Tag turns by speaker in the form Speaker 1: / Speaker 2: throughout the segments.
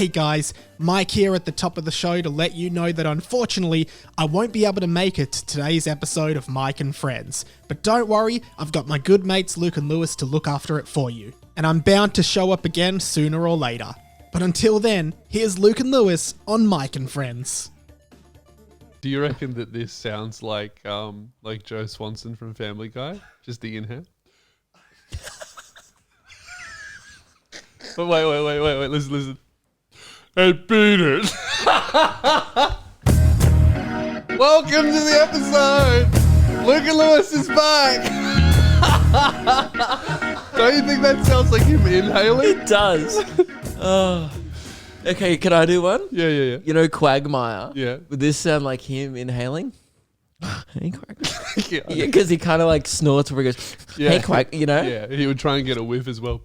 Speaker 1: Hey guys, Mike here at the top of the show to let you know that unfortunately, I won't be able to make it to today's episode of Mike and Friends. But don't worry, I've got my good mates Luke and Lewis to look after it for you. And I'm bound to show up again sooner or later. But until then, here's Luke and Lewis on Mike and Friends.
Speaker 2: Do you reckon that this sounds like Joe Swanson from Family Guy? Just the inhale? But wait, listen. Hey, Peter. Welcome to the episode. Luke and Lewis is back. Don't you think that sounds like him inhaling?
Speaker 3: It does. Oh. Okay, can I do one?
Speaker 2: Yeah.
Speaker 3: You know Quagmire?
Speaker 2: Yeah.
Speaker 3: Would this sound like him inhaling? Hey, Quag.
Speaker 2: Yeah,
Speaker 3: because he kind of like snorts where he goes, hey, Quag, you know?
Speaker 2: Yeah, he would try and get a whiff as well.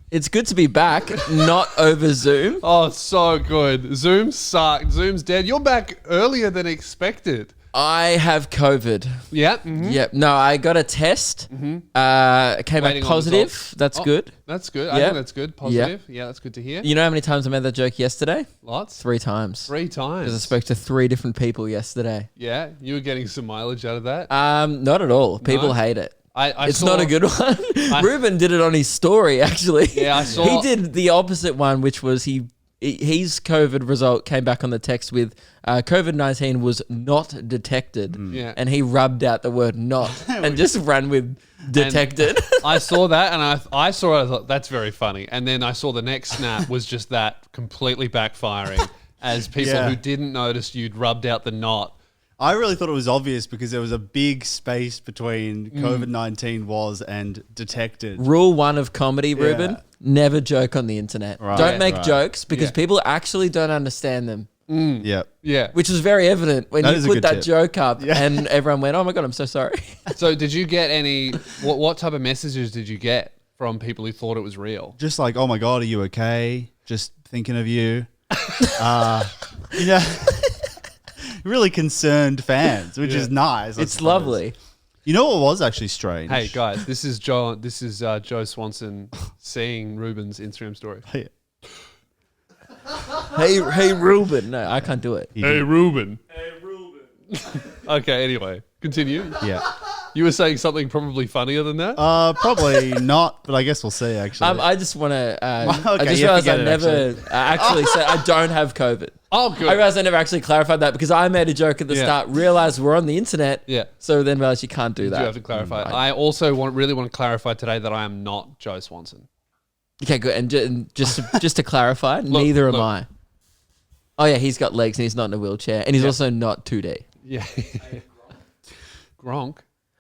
Speaker 3: It's good to be back, not over Zoom.
Speaker 2: Oh, so good. Zoom sucked. Zoom's dead. You're back earlier than expected.
Speaker 3: I have COVID.
Speaker 2: Yeah. Mm-hmm.
Speaker 3: Yep. No, I got a test. Mm-hmm. It came back positive. That's good.
Speaker 2: That's good. I think that's good. Positive. Yeah, that's good to hear.
Speaker 3: You know how many times I made that joke yesterday?
Speaker 2: Lots.
Speaker 3: 3 times.
Speaker 2: 3 times.
Speaker 3: Because I spoke to 3 different people yesterday.
Speaker 2: Yeah, you were getting some mileage out of that?
Speaker 3: Not at all. People hate it. It's not a good one. Ruben did it on his story, actually.
Speaker 2: Yeah, I saw.
Speaker 3: He did the opposite one, which was his COVID result came back on the text with COVID-19 was not detected.
Speaker 2: Yeah.
Speaker 3: And he rubbed out the word not and just ran with detected.
Speaker 2: I saw that and I saw it. I thought, that's very funny. And then I saw the next snap was just that completely backfiring as people who didn't notice you'd rubbed out the not.
Speaker 4: I really thought it was obvious because there was a big space between COVID-19 was and detected.
Speaker 3: Rule 1 of comedy, Ruben, never joke on the internet.
Speaker 4: Right,
Speaker 3: don't make jokes because people actually don't understand them.
Speaker 4: Yep.
Speaker 2: Yeah.
Speaker 3: Which was very evident when you put that joke up and everyone went, oh my God, I'm so sorry.
Speaker 2: So did you get any, what type of messages did you get from people who thought it was real?
Speaker 4: Just like, oh my God, are you okay? Just thinking of you. Really concerned fans, which is nice.
Speaker 3: It's lovely.
Speaker 4: You know what was actually strange?
Speaker 2: Hey guys, this is Joe Swanson seeing Ruben's Instagram story.
Speaker 3: Hey Ruben. No, I can't do it.
Speaker 2: Hey Ruben. Okay, anyway, continue.
Speaker 4: Yeah.
Speaker 2: You were saying something probably funnier than that?
Speaker 4: Probably not, but I guess we'll see, actually.
Speaker 3: I just want to...
Speaker 4: Okay,
Speaker 3: I just realized I never actually said I don't have COVID.
Speaker 2: Oh, good.
Speaker 3: I realized I never actually clarified that because I made a joke at the start, realized we're on the internet, so then realized you can't do that.
Speaker 2: You have to clarify. I also really want to clarify today that I am not Joe Swanson.
Speaker 3: Okay, good. And just to clarify, neither am I. Oh, yeah, he's got legs and he's not in a wheelchair, and he's also not 2D.
Speaker 2: Yeah. Gronk.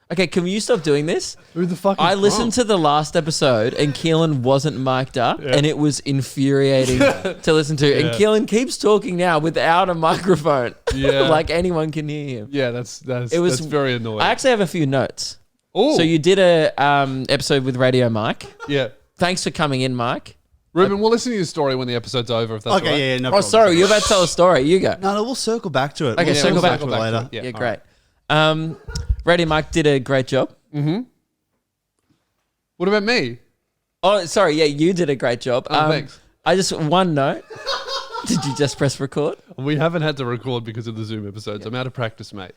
Speaker 3: Okay, can you stop doing this?
Speaker 2: Who the fuck is
Speaker 3: I listened to the last episode and Keelan wasn't mic'd up and it was infuriating to listen to. And Keelan keeps talking now without a microphone. Yeah. Like anyone can hear him.
Speaker 2: Yeah, that's very annoying.
Speaker 3: I actually have a few notes.
Speaker 2: Oh.
Speaker 3: So you did a episode with Radio Mike.
Speaker 2: Yeah.
Speaker 3: Thanks for coming in, Mike.
Speaker 2: Ruben, we'll listen to your story when the episode's over, if that's all right.
Speaker 4: Okay, yeah, no problem.
Speaker 3: Oh, sorry, you're about to tell a story. You go.
Speaker 4: No, we'll circle back to it.
Speaker 3: Okay, circle back to it
Speaker 4: later.
Speaker 3: Yeah, great. Radio Mike did a great job.
Speaker 2: Mm-hmm. What about me?
Speaker 3: Oh, sorry. Yeah, you did a great job.
Speaker 2: Thanks.
Speaker 3: I just, one note. Did you just press record?
Speaker 2: We haven't had to record because of the Zoom episodes. I'm out of practice, mate.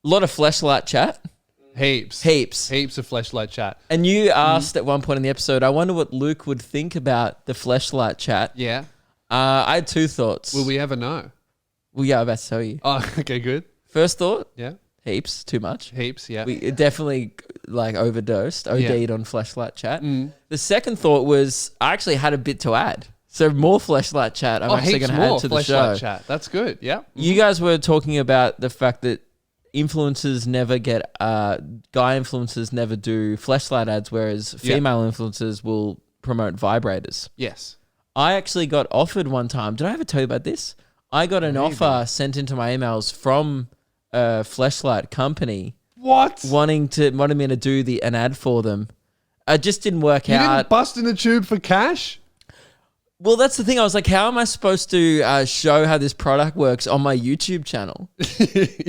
Speaker 3: A lot of Fleshlight chat.
Speaker 2: Heaps of Fleshlight chat.
Speaker 3: And you asked at one point in the episode, I wonder what Luke would think about the Fleshlight chat.
Speaker 2: Yeah.
Speaker 3: I had 2 thoughts.
Speaker 2: Will we ever know?
Speaker 3: Well, yeah, I'm about to tell you.
Speaker 2: Oh, okay, good.
Speaker 3: First thought?
Speaker 2: Yeah.
Speaker 3: Heaps, too much.
Speaker 2: Heaps, yeah.
Speaker 3: We definitely overdosed, OD'd on Fleshlight chat. The second thought was I actually had a bit to add. So more Fleshlight chat I'm actually going to add to the show.
Speaker 2: Chat. That's good, yeah.
Speaker 3: You guys were talking about the fact that influencers never get, guy influencers never do Fleshlight ads, whereas female influencers will promote vibrators.
Speaker 2: Yes.
Speaker 3: I actually got offered one time. Did I ever tell you about this? I got an offer sent into my emails from a Fleshlight company.
Speaker 2: What?
Speaker 3: Wanting me to do an ad for them. It just didn't work out.
Speaker 2: You didn't bust in the tube for cash?
Speaker 3: Well, that's the thing. I was like, how am I supposed to show how this product works on my YouTube channel?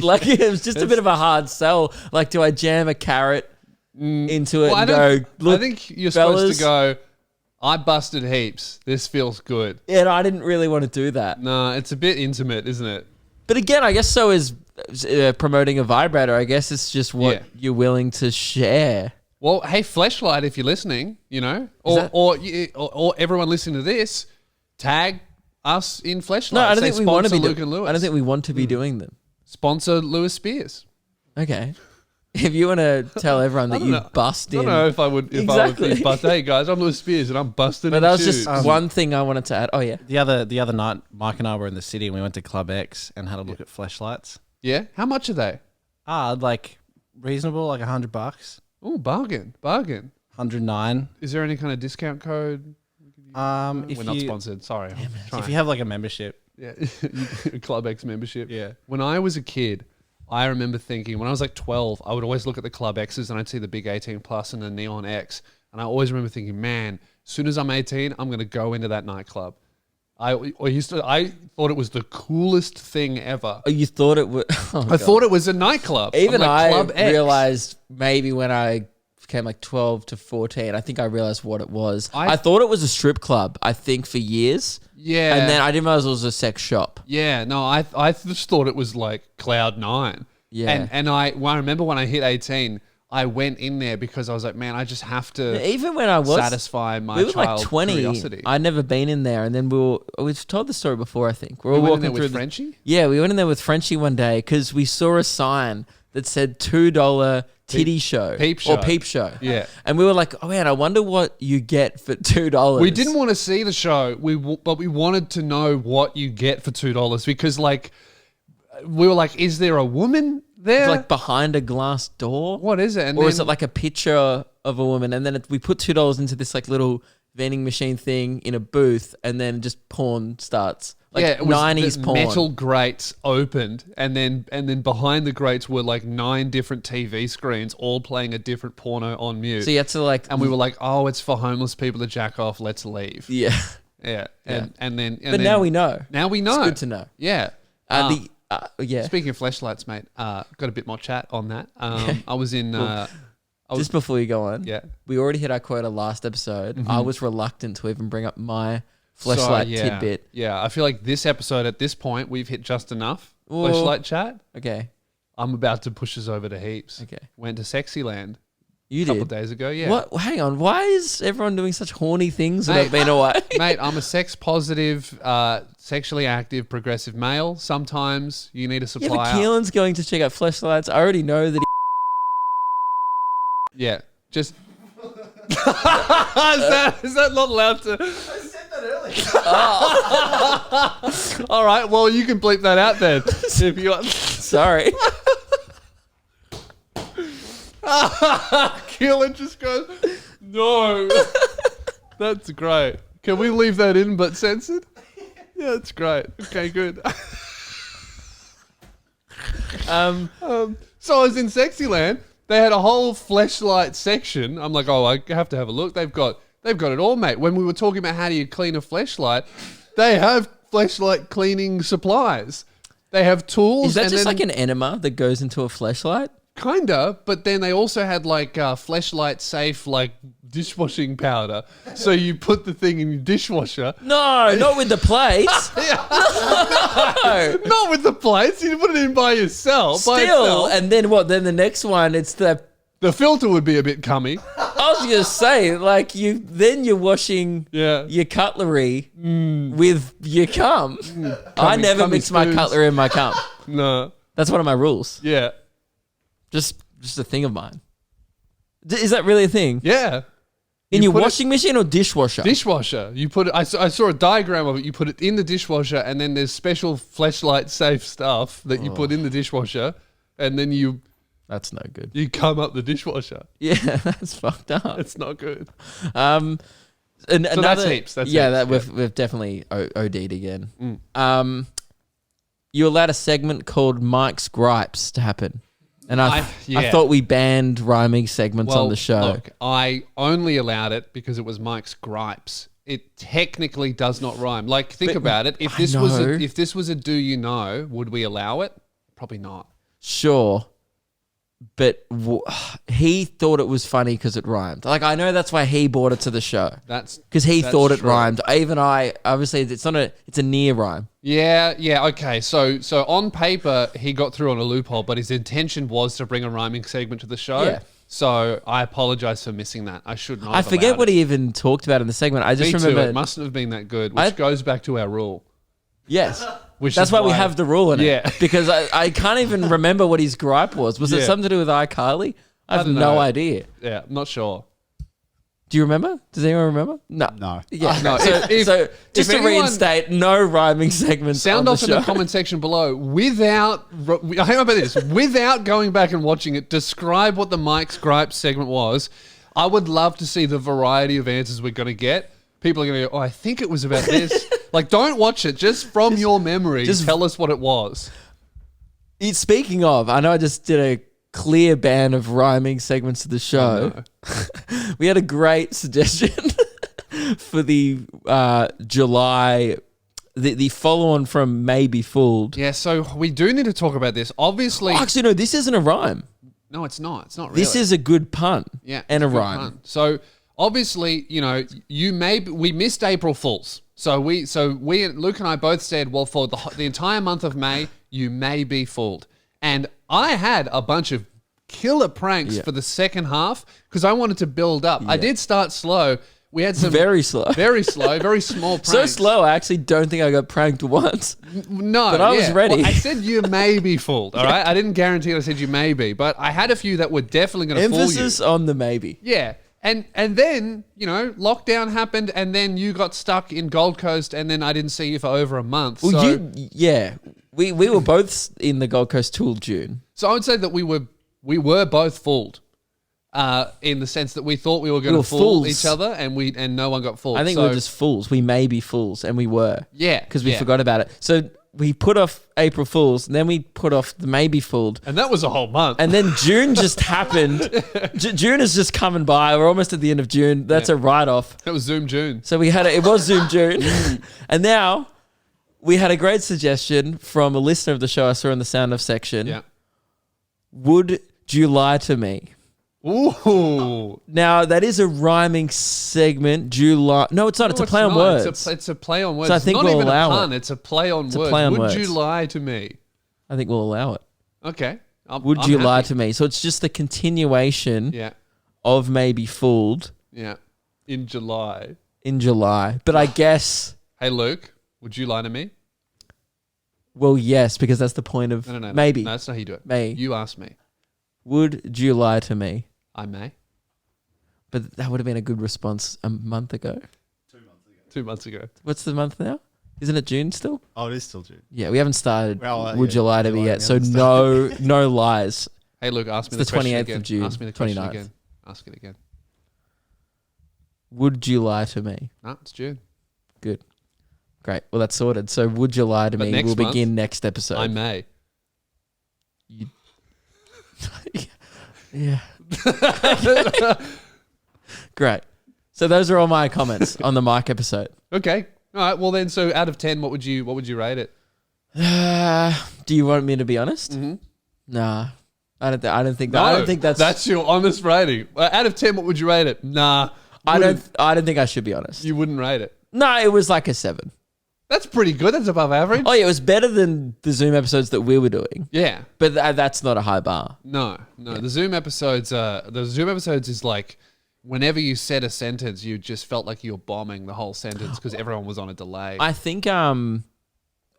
Speaker 3: Like, it was just a bit of a hard sell. Like, do I jam a carrot into it and go, look,
Speaker 2: I think you're supposed to go, I busted heaps. This feels good.
Speaker 3: Yeah, and I didn't really want to do that.
Speaker 2: No, it's a bit intimate, isn't it?
Speaker 3: But again, I guess so is promoting a vibrator. I guess it's just what you're willing to share.
Speaker 2: Well, hey, Fleshlight, if you're listening, or everyone listening to this, tag us in Fleshlight.
Speaker 3: No, I don't think we want to be
Speaker 2: Luke and Lewis.
Speaker 3: I don't think we want to be doing them.
Speaker 2: Sponsor Lewis Spears.
Speaker 3: Okay. If you want to tell everyone that you bust in.
Speaker 2: I don't know if I would.
Speaker 3: Exactly.
Speaker 2: But hey, guys, I'm Lewis Spears and I'm busting.
Speaker 3: But that was just one thing I wanted to add. Oh yeah.
Speaker 5: The other night, Mike and I were in the city and we went to Club X and had a look at fleshlights.
Speaker 2: Yeah. How much are they?
Speaker 5: Like reasonable, like $100.
Speaker 2: Oh, bargain.
Speaker 5: 109.
Speaker 2: Is there any kind of discount code?
Speaker 5: If
Speaker 2: We're not sponsored. Sorry.
Speaker 5: If you have like a membership.
Speaker 2: Yeah. Club X membership.
Speaker 5: Yeah.
Speaker 2: When I was a kid, I remember thinking, when I was like 12, I would always look at the Club X's and I'd see the big 18 plus and the neon X. And I always remember thinking, man, as soon as I'm 18, I'm going to go into that nightclub. I thought it was the coolest thing ever.
Speaker 3: Oh, you thought it was? Oh,
Speaker 2: I thought it was a nightclub.
Speaker 3: Even
Speaker 2: like,
Speaker 3: I
Speaker 2: Club X.
Speaker 3: realized maybe when I became like 12 to 14, I think I realized what it was. I thought it was a strip club, I think, for years.
Speaker 2: Yeah.
Speaker 3: And then I didn't realize it was a sex shop.
Speaker 2: Yeah, no, I just thought it was like Cloud 9.
Speaker 3: Yeah.
Speaker 2: And I remember when I hit 18, I went in there because I was like, man, I just have to
Speaker 3: even when I was
Speaker 2: satisfy my
Speaker 3: we were like
Speaker 2: child
Speaker 3: 20.
Speaker 2: curiosity.
Speaker 3: I'd never been in there, and then we've told the story before. I think we were
Speaker 2: went
Speaker 3: walking
Speaker 2: in there
Speaker 3: through
Speaker 2: with Frenchie.
Speaker 3: Yeah, we went in there with Frenchie one day because we saw a sign that said $2 titty show
Speaker 2: peep show.
Speaker 3: or peep show.
Speaker 2: Yeah,
Speaker 3: and we were like, oh man, I wonder what you get for $2.
Speaker 2: We didn't want to see the show, but we wanted to know what you get for $2 because like we were like, is there a woman there?
Speaker 3: It's like behind a glass door.
Speaker 2: What is it?
Speaker 3: Or is it like a picture of a woman? And then we put $2 into this like little vending machine thing in a booth, and then just porn starts. Like
Speaker 2: it was
Speaker 3: 90s
Speaker 2: the
Speaker 3: porn.
Speaker 2: metal grates opened, and then behind the grates were like 9 different TV screens, all playing a different porno on mute.
Speaker 3: So you had to like,
Speaker 2: and we were like, oh, it's for homeless people to jack off. Let's leave.
Speaker 3: Yeah.
Speaker 2: Yeah. And then.
Speaker 3: But now we know.
Speaker 2: Now we know.
Speaker 3: It's good to know.
Speaker 2: Yeah.
Speaker 3: Yeah.
Speaker 2: Speaking of fleshlights, mate, got a bit more chat on that. I was in.
Speaker 3: Just before you go on,
Speaker 2: yeah,
Speaker 3: we already hit our quota last episode. Mm-hmm. I was reluctant to even bring up my fleshlight tidbit.
Speaker 2: Yeah, I feel like this episode at this point we've hit just enough fleshlight chat.
Speaker 3: Okay,
Speaker 2: I'm about to push us over to heaps.
Speaker 3: Okay,
Speaker 2: went to Sexyland.
Speaker 3: You
Speaker 2: a couple of days ago. Yeah.
Speaker 3: What? Hang on. Why is everyone doing such horny things without being away?
Speaker 2: Mate, I'm a sex positive, sexually active, progressive male. Sometimes you need a supplier.
Speaker 3: Yeah, but Keelan's going to check out fleshlights. I already know that.
Speaker 2: Yeah, just. is that not allowed to?
Speaker 5: I said that earlier.
Speaker 2: Oh. All right, well, you can bleep that out then. If you want.
Speaker 3: Sorry.
Speaker 2: Keelan just goes, no. That's great. Can we leave that in but censored? Yeah, that's great. Okay, good. So I was in Sexyland. They had a whole fleshlight section. I'm like, oh, I have to have a look. They've got it all, mate. When we were talking about how do you clean a fleshlight, they have fleshlight cleaning supplies. They have tools.
Speaker 3: Is that just like an enema that goes into a fleshlight?
Speaker 2: Kinda, but then they also had like fleshlight safe like dishwashing powder. So you put the thing in your dishwasher.
Speaker 3: No, not with the plates.
Speaker 2: No. Not with the plates. You put it in by yourself.
Speaker 3: Still, and then what? Then the next one, it's the
Speaker 2: filter would be a bit cummy.
Speaker 3: I was gonna say, like you're washing your cutlery with your cum. I never mix my cutlery in my cum.
Speaker 2: No,
Speaker 3: that's one of my rules.
Speaker 2: Yeah.
Speaker 3: Just a thing of mine. Is that really a thing?
Speaker 2: Yeah.
Speaker 3: In your washing machine or dishwasher?
Speaker 2: Dishwasher. You put it. I saw a diagram of it. You put it in the dishwasher, and then there's special fleshlight safe stuff that you put in the dishwasher, and then you.
Speaker 3: That's no good.
Speaker 2: You come up the dishwasher.
Speaker 3: Yeah, that's fucked up.
Speaker 2: It's not good.
Speaker 3: And so
Speaker 2: that's heaps. That's heaps.
Speaker 3: We've definitely OD'd again. You allowed a segment called Mike's Gripes to happen. And I thought we banned rhyming segments on the show.
Speaker 2: Look, I only allowed it because it was Mike's gripes. It technically does not rhyme. Like, think about it. If this was a do you know, would we allow it? Probably not.
Speaker 3: Sure. but he thought it was funny because it rhymed. Like, I know that's why he brought it to the show.
Speaker 2: That's
Speaker 3: because he thought it
Speaker 2: true.
Speaker 3: rhymed. Even I, obviously, it's a near rhyme.
Speaker 2: Yeah, okay. So on paper, he got through on a loophole, but his intention was to bring a rhyming segment to the show.
Speaker 3: Yeah.
Speaker 2: So I apologize for missing that. I should not.
Speaker 3: I forget what he even talked about in the segment. I just remember
Speaker 2: it mustn't have been that good, which goes back to our rule.
Speaker 3: Yes.
Speaker 2: Which
Speaker 3: That's why we have the rule in it.
Speaker 2: Yeah.
Speaker 3: Because I can't even remember what his gripe was. Was it something to do with iCarly? I have no idea.
Speaker 2: Yeah, I'm not sure.
Speaker 3: Do you remember? Does anyone remember? No.
Speaker 4: No.
Speaker 3: Yeah.
Speaker 2: No.
Speaker 3: So just to
Speaker 2: anyone-
Speaker 3: reinstate, no rhyming segments.
Speaker 2: Sound
Speaker 3: on
Speaker 2: off
Speaker 3: the
Speaker 2: in
Speaker 3: show.
Speaker 2: the comment section below without. Hang on about this. Without going back and watching it, describe what the Mike's Gripe segment was. I would love to see the variety of answers we're going to get. People are going to go, oh, I think it was about this. Like, don't watch it. Just from your memory, just tell us what it was.
Speaker 3: Speaking of, I know I just did a clear ban of rhyming segments of the show.
Speaker 2: Oh, no.
Speaker 3: We had a great suggestion for the July, the follow-on from May Be Fooled.
Speaker 2: Yeah, so we do need to talk about this. Obviously,
Speaker 3: Actually, no, this isn't a rhyme.
Speaker 2: no, it's not. It's not really.
Speaker 3: This is a good pun.
Speaker 2: Yeah,
Speaker 3: and a
Speaker 2: it's good
Speaker 3: rhyme.
Speaker 2: pun. So obviously, we missed April Fools. So Luke and I both said, well, for the entire month of May, you may be fooled. And I had a bunch of killer pranks for the second half because I wanted to build up. I did start slow. We had some
Speaker 3: Very slow.
Speaker 2: very small pranks.
Speaker 3: So slow, I actually don't think I got pranked once.
Speaker 2: No,
Speaker 3: But I was ready.
Speaker 2: Well, I said you may be fooled. All right, I didn't guarantee it. I said you may be, but I had a few that were definitely going to fool you.
Speaker 3: Emphasis on the maybe.
Speaker 2: Yeah. And then, lockdown happened and then you got stuck in Gold Coast and then I didn't see you for over a month.
Speaker 3: Well, we were both in the Gold Coast till June.
Speaker 2: So I would say that we were both fooled. In the sense that we thought we were going to fool
Speaker 3: fools.
Speaker 2: each other and no one got fooled.
Speaker 3: I think we were just fools. We may be fools, and we were.
Speaker 2: Yeah,
Speaker 3: Because we
Speaker 2: yeah.
Speaker 3: forgot about it. So we put off April Fools, and then we put off the May Be Fooled.
Speaker 2: And that was a whole month.
Speaker 3: And then June just happened. June is just coming by. We're almost at the end of June. That's a write-off.
Speaker 2: It was Zoom June.
Speaker 3: So it was Zoom June. And now we had a great suggestion from a listener of the show I saw in the Sound Off section.
Speaker 2: Yeah.
Speaker 3: Would you lie to me?
Speaker 2: Ooh.
Speaker 3: Now, that is a rhyming segment. July. No, it's not. It's a play on words.
Speaker 2: It's a play on words.
Speaker 3: So I
Speaker 2: It's
Speaker 3: think
Speaker 2: not
Speaker 3: we'll
Speaker 2: even
Speaker 3: allow
Speaker 2: a pun.
Speaker 3: it.
Speaker 2: It's a play on
Speaker 3: It's a
Speaker 2: words.
Speaker 3: play on
Speaker 2: Would
Speaker 3: words.
Speaker 2: you lie to me?
Speaker 3: I think we'll allow it.
Speaker 2: Okay.
Speaker 3: Would
Speaker 2: I'm
Speaker 3: you lie
Speaker 2: happy.
Speaker 3: to me? So it's just the continuation
Speaker 2: Yeah.
Speaker 3: of Maybe Fooled
Speaker 2: Yeah. In July.
Speaker 3: in July. But I guess,
Speaker 2: Hey, Luke, would you lie to me?
Speaker 3: well, yes, because that's the point of
Speaker 2: No.
Speaker 3: maybe.
Speaker 2: No, that's not how you do it.
Speaker 3: May.
Speaker 2: You asked me.
Speaker 3: Would you lie to me?
Speaker 2: I may.
Speaker 3: But that would have been a good response a month ago.
Speaker 2: 2 months ago.
Speaker 3: What's the month now? Isn't it June still?
Speaker 4: Oh, it is still June.
Speaker 3: Yeah, we haven't started.
Speaker 4: Well,
Speaker 3: Would
Speaker 4: yeah,
Speaker 3: you lie to me
Speaker 4: July,
Speaker 3: yet?
Speaker 4: we
Speaker 3: So
Speaker 4: haven't
Speaker 3: no lies.
Speaker 2: Hey, Luke, ask me
Speaker 3: It's
Speaker 2: the
Speaker 3: the
Speaker 2: question
Speaker 3: 28th
Speaker 2: again.
Speaker 3: of June,
Speaker 2: Ask me the question
Speaker 3: 29th.
Speaker 2: again. Ask it again.
Speaker 3: Would you lie to me?
Speaker 2: No, it's June.
Speaker 3: Good. Great. Well, that's sorted. So would you lie to
Speaker 2: But
Speaker 3: me?
Speaker 2: next
Speaker 3: We'll
Speaker 2: month,
Speaker 3: begin next episode.
Speaker 2: I may.
Speaker 3: Yeah. Great. So those are all my comments on the Mike episode.
Speaker 2: Okay. All right. Well, then, so out of 10, what would you rate it?
Speaker 3: Do you want me to be honest?
Speaker 2: Mm-hmm.
Speaker 3: Nah. I don't think that. I don't think that's
Speaker 2: your honest rating. Out of 10, what would you rate it? Nah.
Speaker 3: I don't think I should be honest.
Speaker 2: You wouldn't rate it.
Speaker 3: No, it was like a 7.
Speaker 2: That's pretty good. That's above average.
Speaker 3: Oh yeah, it was better than the Zoom episodes that we were doing.
Speaker 2: Yeah.
Speaker 3: But that's not a high bar.
Speaker 2: No. The Zoom episodes. Is like whenever you said a sentence, you just felt like you were bombing the whole sentence because everyone was on a delay.
Speaker 3: I think a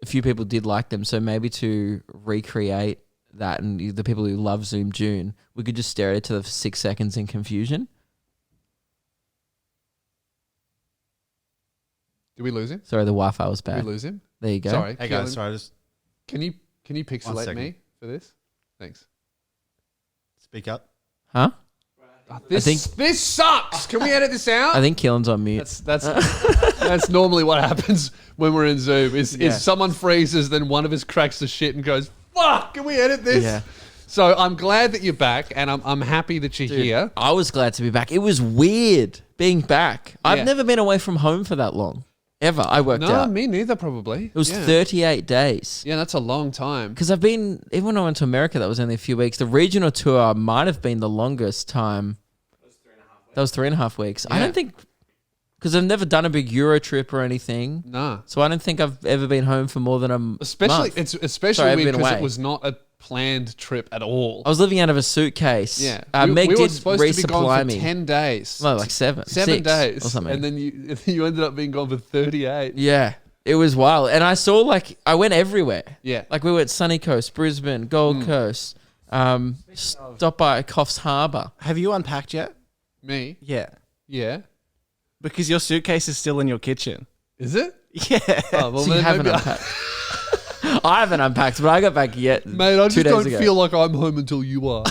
Speaker 3: few people did like them, so maybe to recreate that and the people who love Zoom June, we could just stare at it for 6 seconds in confusion.
Speaker 2: Did we lose him?
Speaker 3: Sorry, the Wi-Fi was
Speaker 2: Did
Speaker 3: bad.
Speaker 2: we lose him?
Speaker 3: There you go.
Speaker 2: Sorry.
Speaker 4: Hey
Speaker 2: Keelan,
Speaker 4: guys, sorry, just
Speaker 2: Can you
Speaker 4: 1
Speaker 2: pixelate
Speaker 4: second.
Speaker 2: me for this? Thanks.
Speaker 4: speak up.
Speaker 3: Huh?
Speaker 2: This sucks. Can we edit this out?
Speaker 3: I think Keelan's on mute.
Speaker 2: That's normally what happens when we're in Zoom. Is someone freezes, then one of us cracks the shit and goes, "Fuck! Can we edit this?"
Speaker 3: Yeah.
Speaker 2: So I'm glad that you're back, and I'm happy that you're here.
Speaker 3: I was glad to be back. It was weird being back.
Speaker 2: Yeah.
Speaker 3: I've never been away from home for that long. ever. I worked
Speaker 2: No,
Speaker 3: out.
Speaker 2: me neither, probably.
Speaker 3: It was 38 days.
Speaker 2: Yeah, that's a long time.
Speaker 3: Because even when I went to America, that was only a few weeks. The regional tour might have been the longest time. That was 3.5 weeks. I
Speaker 2: Yeah.
Speaker 3: don't think, because I've never done a big Euro trip or anything.
Speaker 2: Nah.
Speaker 3: So I don't think I've ever been home for more than a month.
Speaker 2: Especially
Speaker 3: Sorry, I've
Speaker 2: weird
Speaker 3: been
Speaker 2: because
Speaker 3: away.
Speaker 2: it was not a planned trip at all.
Speaker 3: I was living out of a suitcase.
Speaker 2: Yeah.
Speaker 3: Meg
Speaker 2: we were
Speaker 3: did
Speaker 2: supposed to be gone
Speaker 3: resupply
Speaker 2: for
Speaker 3: me.
Speaker 2: 10 days.
Speaker 3: No, like 7
Speaker 2: 7
Speaker 3: 6
Speaker 2: days.
Speaker 3: or something.
Speaker 2: And then you ended up being gone for 38.
Speaker 3: Yeah, it was wild. And I saw, I went everywhere.
Speaker 2: Yeah.
Speaker 3: Like, we went Sunny Coast, Brisbane, Gold Coast, stopped by Coffs Harbour.
Speaker 5: Have you unpacked yet?
Speaker 2: Me?
Speaker 5: Yeah.
Speaker 2: Yeah.
Speaker 5: Because your suitcase is still in your kitchen.
Speaker 2: Is it?
Speaker 5: Yeah.
Speaker 2: Oh, well,
Speaker 3: So you
Speaker 2: then
Speaker 3: haven't
Speaker 2: maybe
Speaker 3: unpacked. I haven't unpacked, but I got back yet.
Speaker 2: Mate, I
Speaker 3: 2
Speaker 2: just
Speaker 3: days
Speaker 2: don't
Speaker 3: ago.
Speaker 2: feel like I'm home until you are.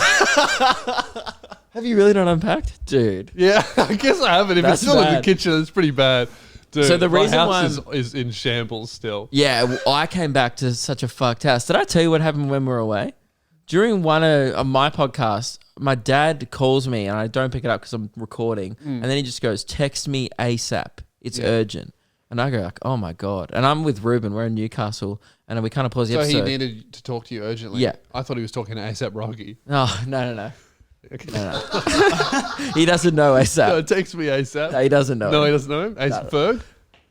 Speaker 3: Have you really not unpacked? Dude.
Speaker 2: Yeah, I guess I haven't. If
Speaker 3: That's
Speaker 2: it's still in the
Speaker 3: bad.
Speaker 2: kitchen, it's pretty bad. Dude,
Speaker 3: So the
Speaker 2: my
Speaker 3: reason
Speaker 2: house
Speaker 3: why
Speaker 2: is in shambles still.
Speaker 3: Yeah, I came back to such a fucked house. Did I tell you what happened when we were away? During one of my podcasts, my dad calls me and I don't pick it up because I'm recording. And then he just goes, text me ASAP. It's urgent. And I go like, oh my God. And I'm with Ruben. We're in Newcastle. And we kind of pause the
Speaker 2: So
Speaker 3: episode.
Speaker 2: he needed to talk to you urgently?
Speaker 3: Yeah.
Speaker 2: I thought he was talking to ASAP Rocky.
Speaker 3: Oh, no. He doesn't know ASAP.
Speaker 2: No, text me ASAP.
Speaker 3: No, he doesn't know.
Speaker 2: No,
Speaker 3: him.
Speaker 2: he doesn't know him. ASAP Ferg?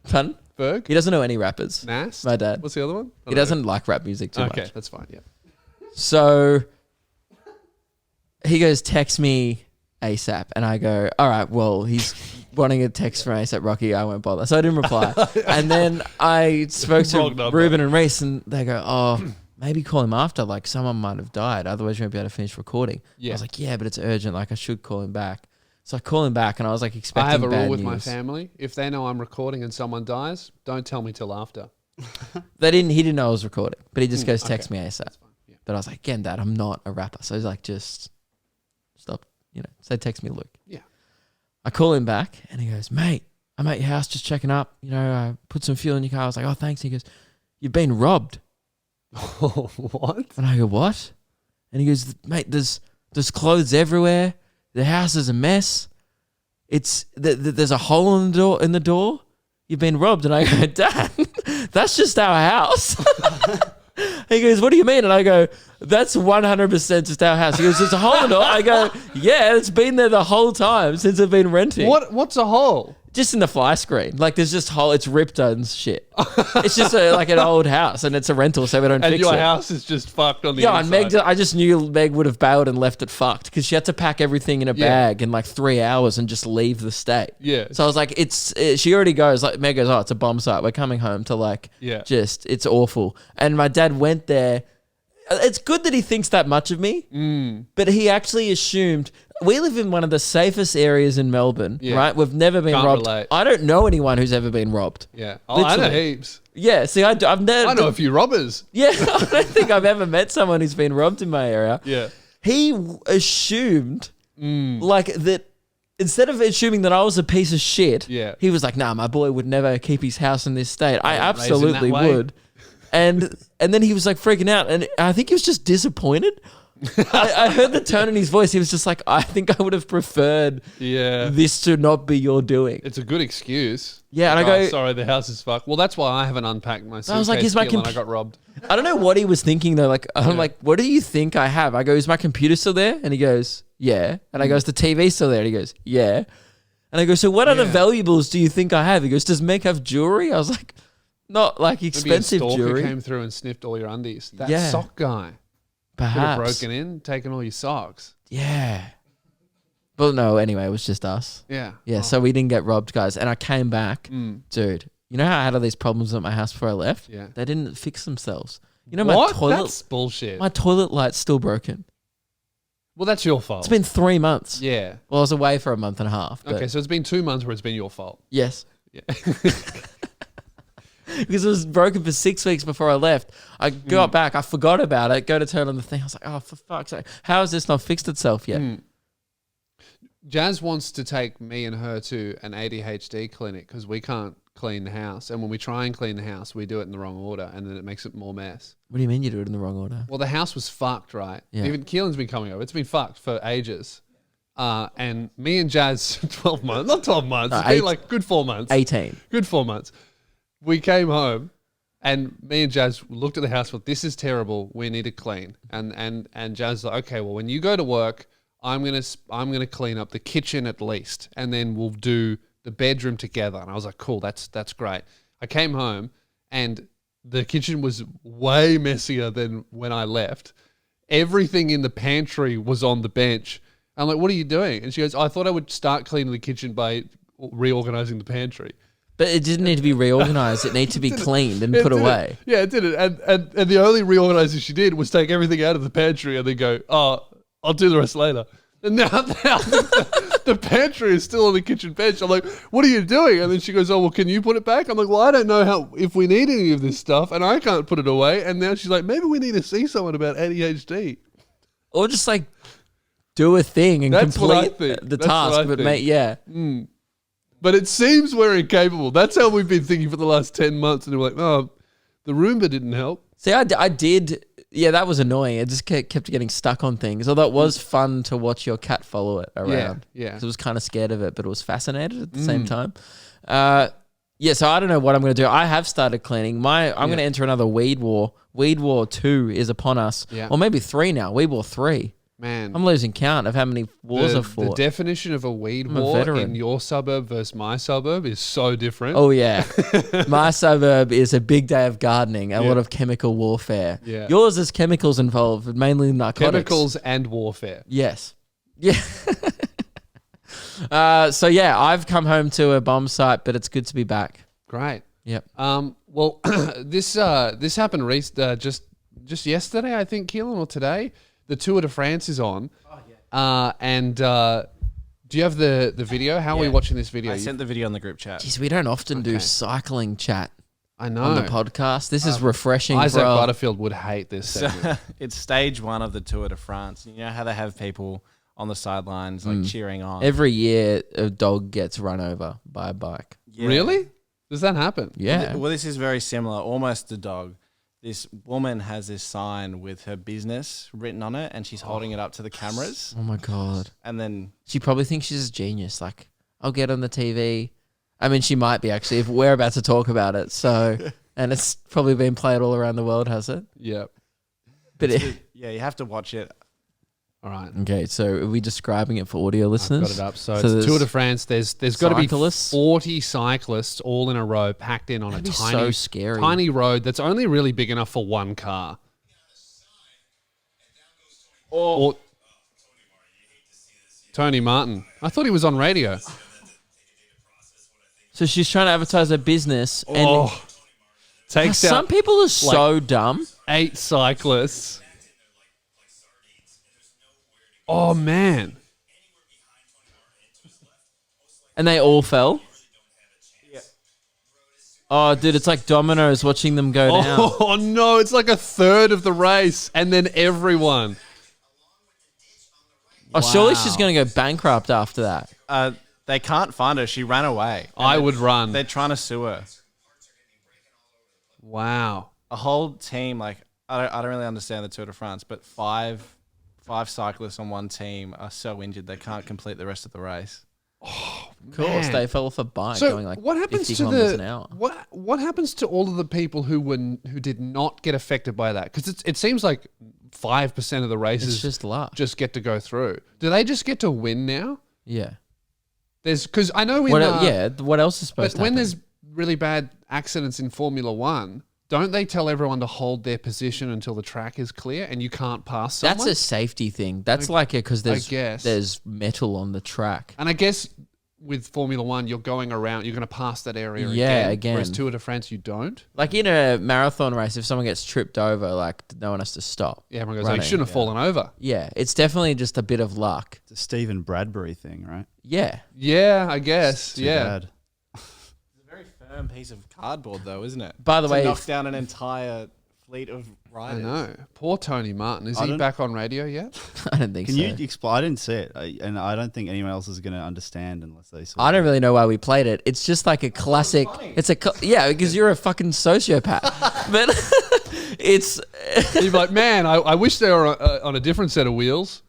Speaker 3: Pardon?
Speaker 2: Ferg?
Speaker 3: He doesn't know any rappers.
Speaker 2: Nast?
Speaker 3: My dad.
Speaker 2: What's the other one? I
Speaker 3: He
Speaker 2: don't know.
Speaker 3: doesn't like rap music too
Speaker 2: Okay,
Speaker 3: much.
Speaker 2: that's fine. Yeah.
Speaker 3: So he goes, text me ASAP. And I go, all right, well, he's wanting a text from ASAP Rocky. I won't bother. So I didn't reply. And then I spoke to
Speaker 2: Wrong number.
Speaker 3: Ruben and Reese and they go, oh, maybe call him after. Like, someone might have died. Otherwise, you won't be able to finish recording.
Speaker 2: Yeah.
Speaker 3: I was like, yeah, but it's urgent. Like, I should call him back. So I call him back and I was like expecting
Speaker 2: I have a
Speaker 3: bad
Speaker 2: rule with my
Speaker 3: news.
Speaker 2: family. If they know I'm recording and someone dies, don't tell me till after.
Speaker 3: He didn't know I was recording, but he just goes, text
Speaker 2: okay.
Speaker 3: me ASAP.
Speaker 2: Yeah.
Speaker 3: But I was like, again, Dad, I'm not a rapper. So he's like, just stop, say text me, Luke.
Speaker 2: Yeah.
Speaker 3: I call him back and he goes, mate, I'm at your house just checking up. I put some fuel in your car. I was like, oh, thanks. He goes, you've been robbed.
Speaker 2: What?
Speaker 3: And I go, what? And he goes, mate, there's clothes everywhere. The house is a mess. There's a hole in the door. You've been robbed. And I go, Dad, that's just our house. He goes, what do you mean? And I go, that's 100% just our house. He goes, there's a hole in the door. I go, yeah, it's been there the whole time since I've been renting.
Speaker 2: What's a hole?
Speaker 3: Just in the fly screen. Like, there's just hole. It's ripped and shit. It's just like an old house and it's a rental, so we don't
Speaker 2: And
Speaker 3: fix
Speaker 2: your
Speaker 3: it.
Speaker 2: house is just fucked on the
Speaker 3: Yeah, and
Speaker 2: inside.
Speaker 3: Meg, I just knew Meg would have bailed and left it fucked because she had to pack everything in a bag in like 3 hours and just leave the state.
Speaker 2: Yeah.
Speaker 3: So I was like, she already goes, like, Meg goes, oh, it's a bomb site. We're coming home to it's awful. And my dad went there. It's good that he thinks that much of me, but he actually assumed we live in one of the safest areas in Melbourne, right? We've never been
Speaker 2: Can't
Speaker 3: robbed.
Speaker 2: relate.
Speaker 3: I don't know anyone who's ever been robbed.
Speaker 2: Yeah. Oh, I know
Speaker 3: Literally.
Speaker 2: heaps.
Speaker 3: Yeah, see, I've never.
Speaker 2: I know a few robbers.
Speaker 3: Yeah, I don't think I've ever met someone who's been robbed in my area.
Speaker 2: Yeah.
Speaker 3: He assumed like that. Instead of assuming that I was a piece of shit, he was like, nah, my boy would never keep his house in this state. I absolutely
Speaker 2: that way.
Speaker 3: would. And then he was like freaking out. And I think he was just disappointed. I heard the tone in his voice. He was just like, I think I would have preferred this to not be your doing.
Speaker 2: It's a good excuse.
Speaker 3: Yeah, and
Speaker 2: Like,
Speaker 3: I go,
Speaker 2: oh, sorry, the house is fucked. Well, that's why I haven't unpacked my suitcase.
Speaker 3: I was like, is my
Speaker 2: and I got robbed.
Speaker 3: I don't know what he was thinking though. Like, I'm like, what do you think I have? I go, is my computer still there? And he goes, yeah. And I go, is the TV still there? And he goes, yeah. And I go, so what other valuables do you think I have? He goes, does Meg have jewelry? I was like, not like expensive
Speaker 2: Maybe a stalker
Speaker 3: jewelry.
Speaker 2: came through and sniffed all your undies. That
Speaker 3: Yeah.
Speaker 2: sock guy could have
Speaker 3: Perhaps.
Speaker 2: broken in, taken all your socks.
Speaker 3: Yeah. But no, anyway, it was just us.
Speaker 2: Yeah.
Speaker 3: Yeah, so we didn't get robbed, guys. And I came back. Dude, you know how I had all these problems at my house before I left?
Speaker 2: Yeah.
Speaker 3: They didn't fix themselves. You know,
Speaker 2: What?
Speaker 3: my toilet
Speaker 2: That's bullshit.
Speaker 3: my toilet light's still broken.
Speaker 2: Well, that's your fault.
Speaker 3: It's been 3 months.
Speaker 2: Yeah.
Speaker 3: Well, I was away for a month and a half. But
Speaker 2: Okay, so it's been 2 months where it's been your fault.
Speaker 3: yes.
Speaker 2: Yeah.
Speaker 3: Because it was broken for 6 weeks before I left. I got back, I forgot about it, go to turn on the thing. I was like, oh, for fuck's sake. How has this not fixed itself yet?
Speaker 2: Jazz wants to take me and her to an ADHD clinic because we can't clean the house. And when we try and clean the house, we do it in the wrong order and then it makes it more mess.
Speaker 3: What do you mean you do it in the wrong order?
Speaker 2: Well, the house was fucked, right?
Speaker 3: Yeah.
Speaker 2: Even Keelan's been coming over. It's been fucked for ages. And me and Jazz, 12 months, not 12 months,
Speaker 3: No,
Speaker 2: it's been
Speaker 3: 8
Speaker 2: like good 4 months.
Speaker 3: 18.
Speaker 2: Good 4 months. we came home, and me and Jazz looked at the house. Well, this is terrible. We need to clean. And Jazz was like, okay, well, when you go to work, I'm gonna clean up the kitchen at least, and then we'll do the bedroom together. And I was like, cool, that's great. I came home, and the kitchen was way messier than when I left. Everything in the pantry was on the bench. I'm like, what are you doing? And she goes, I thought I would start cleaning the kitchen by reorganizing the pantry.
Speaker 3: But it didn't need to be reorganized. It needed to be cleaned and put away.
Speaker 2: Yeah, it didn't. And the only reorganizing she did was take everything out of the pantry and then go, oh, I'll do the rest later. And now the pantry is still on the kitchen bench. I'm like, what are you doing? And then she goes, oh, well, can you put it back? I'm like, well, I don't know if we need any of this stuff, and I can't put it away. And now she's like, maybe we need to see someone about ADHD.
Speaker 3: Or just like do a thing and
Speaker 2: That's what I
Speaker 3: complete
Speaker 2: think.
Speaker 3: the
Speaker 2: That's what
Speaker 3: task.
Speaker 2: I
Speaker 3: But
Speaker 2: think.
Speaker 3: mate, yeah.
Speaker 2: But it seems we're incapable. That's how we've been thinking for the last 10 months. And we're like, oh, the Roomba didn't help.
Speaker 3: See, I did. Yeah, that was annoying. It just kept getting stuck on things. Although it was fun to watch your cat follow it around.
Speaker 2: Yeah.
Speaker 3: 'Cause it was kind of scared of it, but it was fascinated at the same time. Yeah, so I don't know what I'm going to do. I have started cleaning. I'm going to enter another weed war. Weed War 2 is upon us.
Speaker 2: Yeah.
Speaker 3: Or maybe 3 now. Weed War 3.
Speaker 2: Man.
Speaker 3: I'm losing count of how many wars I've
Speaker 2: The
Speaker 3: fought.
Speaker 2: definition of a weed
Speaker 3: I'm a
Speaker 2: war
Speaker 3: veteran.
Speaker 2: in your suburb versus my suburb is so different.
Speaker 3: Oh, yeah. My suburb is a big day of gardening, a lot of chemical warfare.
Speaker 2: Yeah.
Speaker 3: Yours is chemicals involved, but mainly narcotics.
Speaker 2: Chemicals and warfare.
Speaker 3: Yes. Yeah. So, yeah, I've come home to a bomb site, but it's good to be back.
Speaker 2: Great.
Speaker 3: Yep.
Speaker 2: Well, this happened just yesterday, I think, Keelan, or today. The Tour de France is on. Oh, yeah. And do you have the video? How are we watching this video?
Speaker 5: I sent the video on the group chat.
Speaker 3: Jeez, we don't often do cycling chat
Speaker 2: I know.
Speaker 3: on the podcast. This is refreshing,
Speaker 2: Isaac
Speaker 3: bro.
Speaker 2: Butterfield would hate this segment.
Speaker 5: It's stage 1 of the Tour de France. You know how they have people on the sidelines like cheering on?
Speaker 3: Every year, a dog gets run over by a bike.
Speaker 5: Yeah.
Speaker 2: Really? Does that happen?
Speaker 3: Yeah.
Speaker 5: Well, this is very similar, almost a dog. This woman has this sign with her business written on it, and she's holding it up to the cameras.
Speaker 3: Oh, my God.
Speaker 5: And then
Speaker 3: She probably thinks she's a genius. Like, I'll get on the TV. I mean, she might be, actually, if we're about to talk about it. So, and it's probably been played all around the world, has it?
Speaker 2: Yeah.
Speaker 3: But
Speaker 5: yeah, you have to watch it.
Speaker 2: All right.
Speaker 3: okay, so are we describing it for audio listeners?
Speaker 2: Got it up. So,
Speaker 3: there's
Speaker 2: it's Tour de France. There's got to be
Speaker 3: cyclists?
Speaker 2: 40 cyclists all in a row, packed in on
Speaker 3: That'd
Speaker 2: a
Speaker 3: be
Speaker 2: tiny,
Speaker 3: so scary.
Speaker 2: tiny road that's only really big enough for one car. Or Tony Martin. I thought he was on radio.
Speaker 3: So she's trying to advertise her business, and
Speaker 2: Takes
Speaker 3: some
Speaker 2: out
Speaker 3: people are so dumb.
Speaker 2: 8 cyclists. Oh, man.
Speaker 3: And they all fell. Oh, dude, it's like dominoes watching them go down.
Speaker 2: Oh, no. It's like a third of the race and then everyone.
Speaker 3: Oh, surely she's going to go bankrupt after that.
Speaker 5: They can't find her. She ran away.
Speaker 2: I would run.
Speaker 5: They're trying to sue her.
Speaker 2: Wow.
Speaker 5: A whole team, like, I don't really understand the Tour de France, but five cyclists on one team are so injured they can't complete the rest of the race.
Speaker 3: Of course,
Speaker 2: Man.
Speaker 3: they fell off a bike
Speaker 2: So
Speaker 3: going like
Speaker 2: what happens
Speaker 3: 50
Speaker 2: to
Speaker 3: kilometers an hour.
Speaker 2: what happens to all of the people who did not get affected by that? Because it seems like 5% of the races
Speaker 3: It's just luck.
Speaker 2: just get to go through. Do they just get to win now?
Speaker 3: Yeah.
Speaker 2: Because I know in
Speaker 3: What else is supposed
Speaker 2: but
Speaker 3: to
Speaker 2: when
Speaker 3: happen?
Speaker 2: there's really bad accidents in Formula One, don't they tell everyone to hold their position until the track is clear and you can't pass someone?
Speaker 3: That's a safety thing. That's like it because
Speaker 2: guess.
Speaker 3: there's metal on the track.
Speaker 2: And I guess with Formula One, you're going around, you're going to pass that area
Speaker 3: Yeah,
Speaker 2: again. Whereas
Speaker 3: again.
Speaker 2: Tour de France, you don't.
Speaker 3: Like in a marathon race, if someone gets tripped over, like no one has to stop.
Speaker 2: Yeah, everyone goes, oh, you
Speaker 3: running.
Speaker 2: shouldn't have fallen over.
Speaker 3: Yeah, it's definitely just a bit of luck.
Speaker 4: It's a Stephen Bradbury thing, right?
Speaker 3: Yeah.
Speaker 2: Yeah, I guess.
Speaker 4: Too
Speaker 2: yeah.
Speaker 4: bad.
Speaker 5: It's a very firm piece of cardboard, though, isn't it?
Speaker 3: By the
Speaker 5: To
Speaker 3: way,
Speaker 5: knock down an entire fleet of
Speaker 2: I
Speaker 5: riders.
Speaker 2: know. Poor Tony Martin. Is
Speaker 4: I
Speaker 2: he
Speaker 4: don't-
Speaker 2: back on radio yet?
Speaker 3: I don't think
Speaker 4: Can
Speaker 3: so.
Speaker 4: you explain? I didn't see it, and I don't think anyone else is going to understand unless they saw
Speaker 3: I
Speaker 4: it.
Speaker 3: don't really know why we played it. It's just like a classic. Yeah, because you're a fucking sociopath. But it's
Speaker 2: You'd be like, man, I wish they were on a different set of wheels.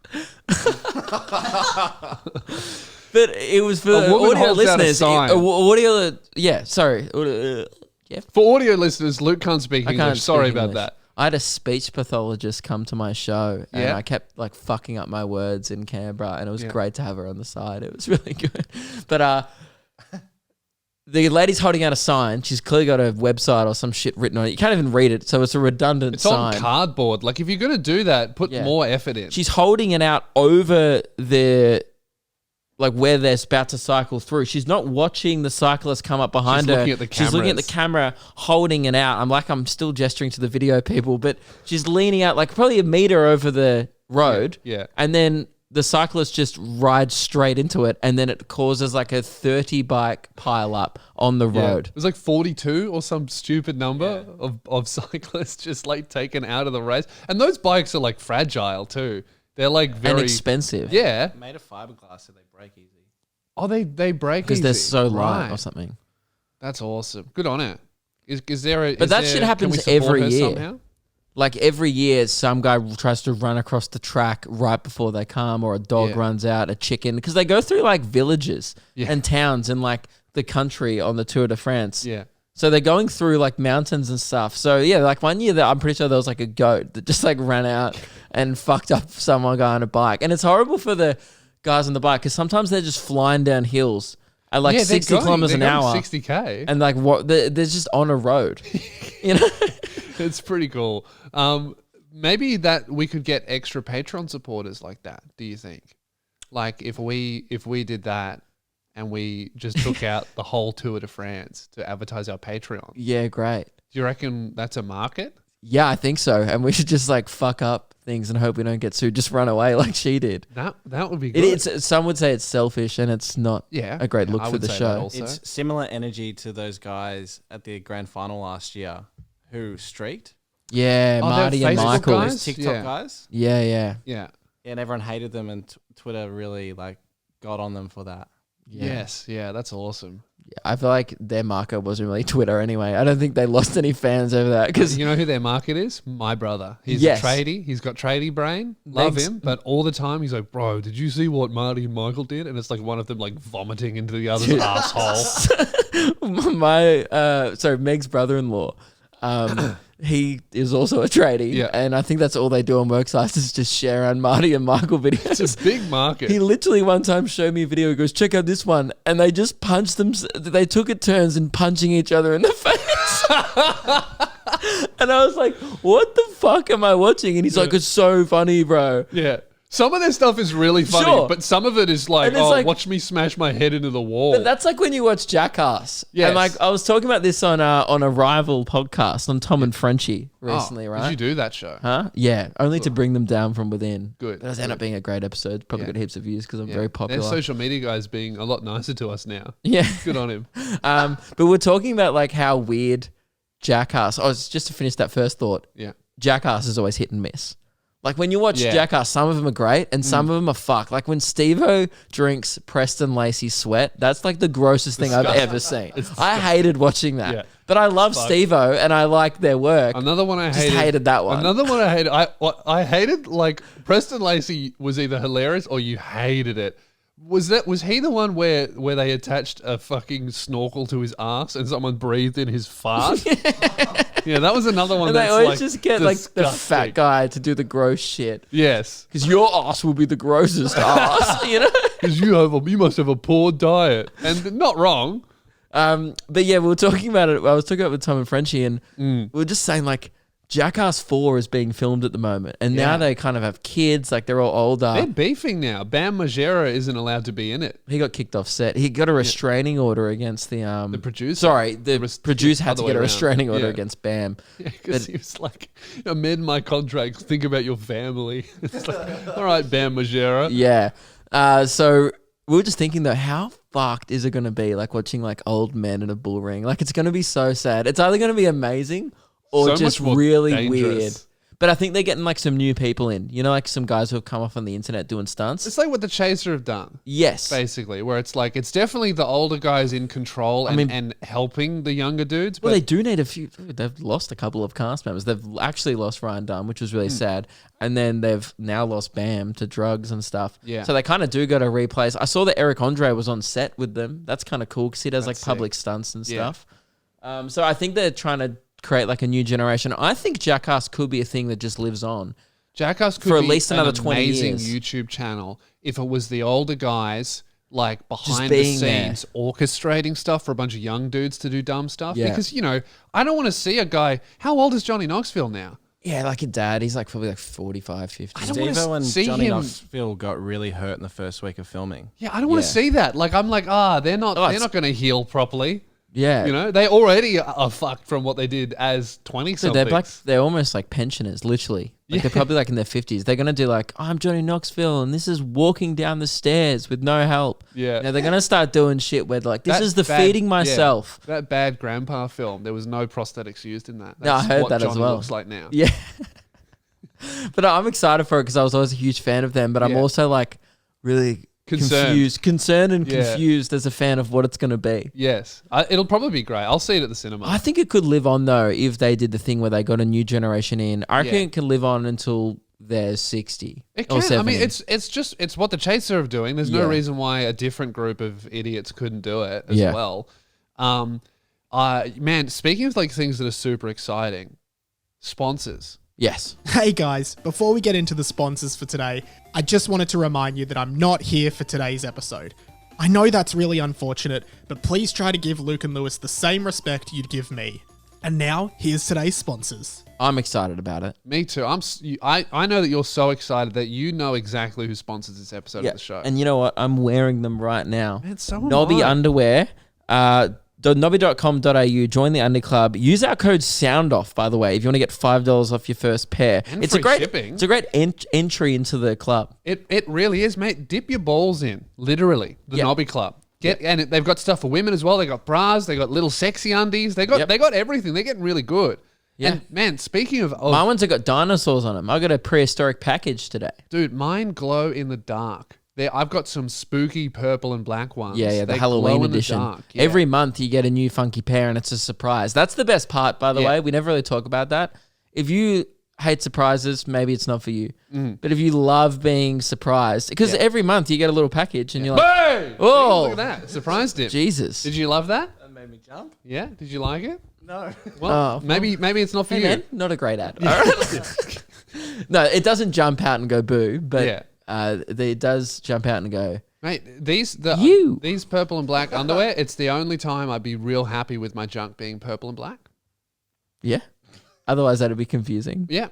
Speaker 3: But it was for
Speaker 2: A woman
Speaker 3: audio
Speaker 2: holds out a
Speaker 3: listeners.
Speaker 2: sign.
Speaker 3: Audio, yeah, sorry. Yeah.
Speaker 2: For audio listeners, Luke can't speak
Speaker 3: I
Speaker 2: English.
Speaker 3: can't
Speaker 2: Sorry
Speaker 3: speak
Speaker 2: about
Speaker 3: English.
Speaker 2: that.
Speaker 3: I had a speech pathologist come to my show, and
Speaker 2: Yeah.
Speaker 3: I kept like fucking up my words in Canberra, and it was
Speaker 2: Yeah.
Speaker 3: great to have her on the side. It was really good. But the lady's holding out a sign. She's clearly got a website or some shit written on it. You can't even read it, so it's a redundant
Speaker 2: It's
Speaker 3: sign.
Speaker 2: on cardboard. Like, if you're going to do that, put
Speaker 3: Yeah.
Speaker 2: more effort in.
Speaker 3: She's holding it out over the like where they're about to cycle through. She's not watching the cyclist come up behind
Speaker 2: She's
Speaker 3: her.
Speaker 2: looking at the
Speaker 3: She's looking at the
Speaker 2: cameras.
Speaker 3: camera, holding it out. I'm still gesturing to the video people, but she's leaning out like probably a meter over the road.
Speaker 2: Yeah.
Speaker 3: And then the cyclist just rides straight into it, and then it causes like a 30 bike pile up on the
Speaker 2: Yeah.
Speaker 3: road.
Speaker 2: It was like 42 or some stupid number of cyclists just like taken out of the race. And those bikes are like fragile too. They're like very
Speaker 3: And expensive.
Speaker 2: Yeah.
Speaker 5: Made of fiberglass so they break easy.
Speaker 2: Oh, they break
Speaker 3: Because they're
Speaker 2: easy.
Speaker 3: so light
Speaker 2: Right.
Speaker 3: or something.
Speaker 2: That's awesome. Good on it. Is there a?
Speaker 3: But
Speaker 2: is
Speaker 3: that
Speaker 2: there,
Speaker 3: shit
Speaker 2: can
Speaker 3: happens
Speaker 2: we support
Speaker 3: every
Speaker 2: her
Speaker 3: year.
Speaker 2: Somehow?
Speaker 3: Like every year, some guy tries to run across the track right before they come, or a dog
Speaker 2: Yeah.
Speaker 3: runs out, a chicken, because they go through like villages
Speaker 2: Yeah.
Speaker 3: and towns in like the country on the Tour de France.
Speaker 2: Yeah.
Speaker 3: So they're going through like mountains and stuff. So yeah, like one year I'm pretty sure there was like a goat that just like ran out and fucked up some guy on a bike. And it's horrible for the guys on the bike because sometimes they're just flying down hills at like
Speaker 2: Yeah,
Speaker 3: 60 kilometers an hour.
Speaker 2: 60k.
Speaker 3: And like what they're just on a road. You know?
Speaker 2: It's pretty cool. Maybe that we could get extra Patreon supporters like that. Do you think? Like if we did that and we just took out the whole Tour de France to advertise our Patreon, do
Speaker 3: Yeah, great.
Speaker 2: you reckon that's a market?
Speaker 3: Yeah, I think so. And we should just like fuck up things and hope we don't get sued. Just run away like she did.
Speaker 2: That would be good.
Speaker 3: It's some would say it's selfish and it's not
Speaker 2: yeah,
Speaker 3: a great
Speaker 2: yeah,
Speaker 3: look
Speaker 2: I
Speaker 3: for
Speaker 2: would
Speaker 3: the
Speaker 2: say that
Speaker 3: show.
Speaker 2: also.
Speaker 5: It's similar energy to those guys at the grand final last year who streaked.
Speaker 3: Yeah,
Speaker 2: Oh, they're
Speaker 3: Marty and
Speaker 2: Facebook
Speaker 3: Michael.
Speaker 2: guys?
Speaker 5: Those TikTok
Speaker 2: Yeah.
Speaker 5: guys.
Speaker 3: Yeah, yeah.
Speaker 2: Yeah.
Speaker 5: And everyone hated them, and Twitter really like got on them for that.
Speaker 3: Yeah.
Speaker 2: Yes. Yeah. That's awesome.
Speaker 3: Yeah, I feel like their marker wasn't really Twitter anyway. I don't think they lost any fans over that because
Speaker 2: You know who their market is? My brother. He's
Speaker 3: Yes.
Speaker 2: a tradie. He's got tradie brain. Love
Speaker 3: Megs-
Speaker 2: him. But all the time he's like, bro, did you see what Marty and Michael did? And it's like one of them like vomiting into the other's asshole.
Speaker 3: Meg's brother-in-law, he is also a tradie,
Speaker 2: Yeah.
Speaker 3: and I think that's all they do on work sites is just share around Marty and Michael videos.
Speaker 2: It's a big market.
Speaker 3: He literally one time showed me a video. He goes, check out this one. And they just punched them. They took it turns in punching each other in the face. And I was like, what the fuck am I watching? And he's like, it's so funny, bro.
Speaker 2: Yeah. Some of their stuff is really funny,
Speaker 3: Sure.
Speaker 2: but some of it is like,
Speaker 3: And it's
Speaker 2: oh,
Speaker 3: like-
Speaker 2: watch me smash my head into the wall.
Speaker 3: But that's like when you watch Jackass.
Speaker 2: Yes.
Speaker 3: And like I was talking about this on a rival podcast on Tom and Frenchie recently,
Speaker 2: Oh,
Speaker 3: right?
Speaker 2: Did you do that show?
Speaker 3: Huh? Yeah, only to bring them down from within.
Speaker 2: Good,
Speaker 3: But it ended up being a great episode. Probably
Speaker 2: Yeah.
Speaker 3: got heaps of views because I'm
Speaker 2: Yeah.
Speaker 3: very
Speaker 2: Their
Speaker 3: popular.
Speaker 2: social media guys being a lot nicer to us now.
Speaker 3: Yeah.
Speaker 2: Good on him.
Speaker 3: But we're talking about like how weird Jackass. Oh, it's just to finish that first thought.
Speaker 2: Yeah.
Speaker 3: Jackass is always hit and miss. Like when you watch
Speaker 2: Yeah.
Speaker 3: Jackass, some of them are great and some of them are fucked. Like when Steve-O drinks Preston Lacey sweat, that's like the grossest thing I've ever seen. I hated watching that.
Speaker 2: Yeah.
Speaker 3: But I love Steve-O and I like their work.
Speaker 2: Another one I
Speaker 3: Just
Speaker 2: hated.
Speaker 3: hated that one.
Speaker 2: Another one I hated. I hated like Preston Lacey was either hilarious or you hated it. Was he the one where they attached a fucking snorkel to his ass and someone breathed in his fart? Yeah, that was another one.
Speaker 3: And they
Speaker 2: that's
Speaker 3: always
Speaker 2: like
Speaker 3: just get like the
Speaker 2: disgusting.
Speaker 3: fat guy to do the gross shit.
Speaker 2: Yes,
Speaker 3: Because your ass will be the grossest ass, you know?
Speaker 2: because you must have a poor diet, and not wrong.
Speaker 3: But yeah, we were talking about it. I was talking about it with Tom and Frenchie, and we were just saying like Jackass 4 is being filmed at the moment, and now
Speaker 2: Yeah.
Speaker 3: they kind of have kids, like they're all older.
Speaker 2: They're beefing now. Bam Margera isn't allowed to be in it.
Speaker 3: He got kicked off set. He got a restraining order against the
Speaker 2: producer.
Speaker 3: Sorry, the producer had
Speaker 2: other
Speaker 3: to
Speaker 2: way
Speaker 3: get a
Speaker 2: around.
Speaker 3: restraining order
Speaker 2: Yeah.
Speaker 3: against Bam.
Speaker 2: Yeah, because he was like, amend my contract. Think about your family. It's like, all right, Bam Margera.
Speaker 3: Yeah. So we were just thinking though, how fucked is it going to be? Like watching like old men in a bull ring. Like it's going to be so sad. It's either going to be amazing or
Speaker 2: So
Speaker 3: just
Speaker 2: much more
Speaker 3: really
Speaker 2: dangerous.
Speaker 3: weird. But I think they're getting like some new people in. You know, like some guys who have come off on the internet doing stunts.
Speaker 2: It's like what the Chaser have done.
Speaker 3: Yes.
Speaker 2: Basically, where it's like it's definitely the older guys in control and helping the younger dudes. But
Speaker 3: Well, they do need a few. They've lost a couple of cast members. They've actually lost Ryan Dunn, which was really sad. And then they've now lost Bam to drugs and stuff.
Speaker 2: Yeah.
Speaker 3: So they kind of do got to replace. I saw that Eric Andre was on set with them. That's kind of cool because he does like
Speaker 2: That's
Speaker 3: public stunts and
Speaker 2: Yeah.
Speaker 3: stuff. So I think they're trying to create like a new generation. I think Jackass could be a thing that just lives on.
Speaker 2: Jackass could
Speaker 3: For at
Speaker 2: be
Speaker 3: least another
Speaker 2: an
Speaker 3: 20
Speaker 2: amazing
Speaker 3: years.
Speaker 2: YouTube channel if it was the older guys like behind the
Speaker 3: being there.
Speaker 2: scenes orchestrating stuff for a bunch of young dudes to do dumb stuff.
Speaker 3: Yeah.
Speaker 2: Because, I don't want to see a guy. How old is Johnny Knoxville now?
Speaker 3: Yeah, like a dad. He's like probably like 45, 50.
Speaker 2: I don't wanna
Speaker 5: Steve-O and
Speaker 2: see
Speaker 5: Johnny
Speaker 2: him-
Speaker 5: Knoxville got really hurt in the first week of filming.
Speaker 2: Yeah, I don't want to
Speaker 3: Yeah.
Speaker 2: see that. Like, I'm like, they're not
Speaker 3: it's-
Speaker 2: going to heal properly.
Speaker 3: Yeah.
Speaker 2: They already are fucked from what they did as 20
Speaker 3: So
Speaker 2: somethings.
Speaker 3: they're almost like pensioners, literally. Like they're probably like in their 50s. They're going to do like, I'm Johnny Knoxville and this is walking down the stairs with no help.
Speaker 2: Yeah.
Speaker 3: They're going to start doing shit where they're like, this
Speaker 2: That
Speaker 3: is the
Speaker 2: bad-
Speaker 3: feeding myself.
Speaker 2: Yeah, that bad grandpa film. There was no prosthetics used in that.
Speaker 3: No, I heard
Speaker 2: what
Speaker 3: that as
Speaker 2: Johnny
Speaker 3: well.
Speaker 2: looks like now.
Speaker 3: Yeah. But I'm excited for it because I was always a huge fan of them. But I'm
Speaker 2: Yeah.
Speaker 3: also like really concerned and
Speaker 2: Yeah.
Speaker 3: confused as a fan of what it's going to be.
Speaker 2: Yes. It'll probably be great. I'll see it at the cinema.
Speaker 3: I think it could live on though if they did the thing where they got a new generation in. I reckon
Speaker 2: Yeah.
Speaker 3: it can live on until they're 60
Speaker 2: It
Speaker 3: or
Speaker 2: can.
Speaker 3: 70.
Speaker 2: I mean, it's what the Chaser are doing. There's
Speaker 3: Yeah.
Speaker 2: no reason why a different group of idiots couldn't do it as
Speaker 3: Yeah.
Speaker 2: well. Man, speaking of like things that are super exciting, sponsors.
Speaker 3: Yes.
Speaker 1: Hey guys, before we get into the sponsors for today, I just wanted to remind you that I'm not here for today's episode. I know that's really unfortunate, but please try to give Luke and Lewis the same respect you'd give me. And now, here's today's sponsors.
Speaker 3: I'm excited about it.
Speaker 2: Me too. I know that you're so excited that you know exactly who sponsors this episode of the show.
Speaker 3: And you know what? I'm wearing them right now.
Speaker 2: Man, so am
Speaker 3: Nobby
Speaker 2: I.
Speaker 3: underwear. Nobby.com.au. Join the Under Club. Use our code SOUNDOFF, by the way, if you want to get $5 off your first pair.
Speaker 2: And
Speaker 3: It's a
Speaker 2: free
Speaker 3: great
Speaker 2: shipping.
Speaker 3: It's a great entry into the club.
Speaker 2: It really is, mate. Dip your balls in, literally. The
Speaker 3: Yeah.
Speaker 2: Nobby Club. And they've got stuff for women as well. They got bras. They got little sexy undies. They got everything. They're getting really good.
Speaker 3: Yeah.
Speaker 2: And man, speaking of,
Speaker 3: My ones have got dinosaurs on them. I got a prehistoric package today.
Speaker 2: dude, mine glow in the dark. I've got some spooky purple and black ones.
Speaker 3: Yeah, the
Speaker 2: They
Speaker 3: Halloween
Speaker 2: glow in the
Speaker 3: edition.
Speaker 2: dark. Yeah.
Speaker 3: Every month you get a new funky pair and it's a surprise. That's the best part, by the
Speaker 2: Yeah.
Speaker 3: way. We never really talk about that. If you hate surprises, maybe it's not for you. But if you love being surprised, because every month you get a little package and you're like,
Speaker 2: Hey!
Speaker 3: Oh!
Speaker 2: Look at that. Surprised him.
Speaker 3: Jesus.
Speaker 2: Did you love that?
Speaker 5: That made me jump.
Speaker 2: Yeah. Did you like it?
Speaker 5: No.
Speaker 2: Well, maybe it's not for
Speaker 3: Hey
Speaker 2: you.
Speaker 3: man, not a great ad. No, it doesn't jump out and go boo, but
Speaker 2: Yeah.
Speaker 3: it does jump out and go,
Speaker 2: Mate, these purple and black underwear, it's the only time I'd be real happy with my junk being purple and black.
Speaker 3: yeah. Otherwise that'd be confusing.
Speaker 2: Yeah.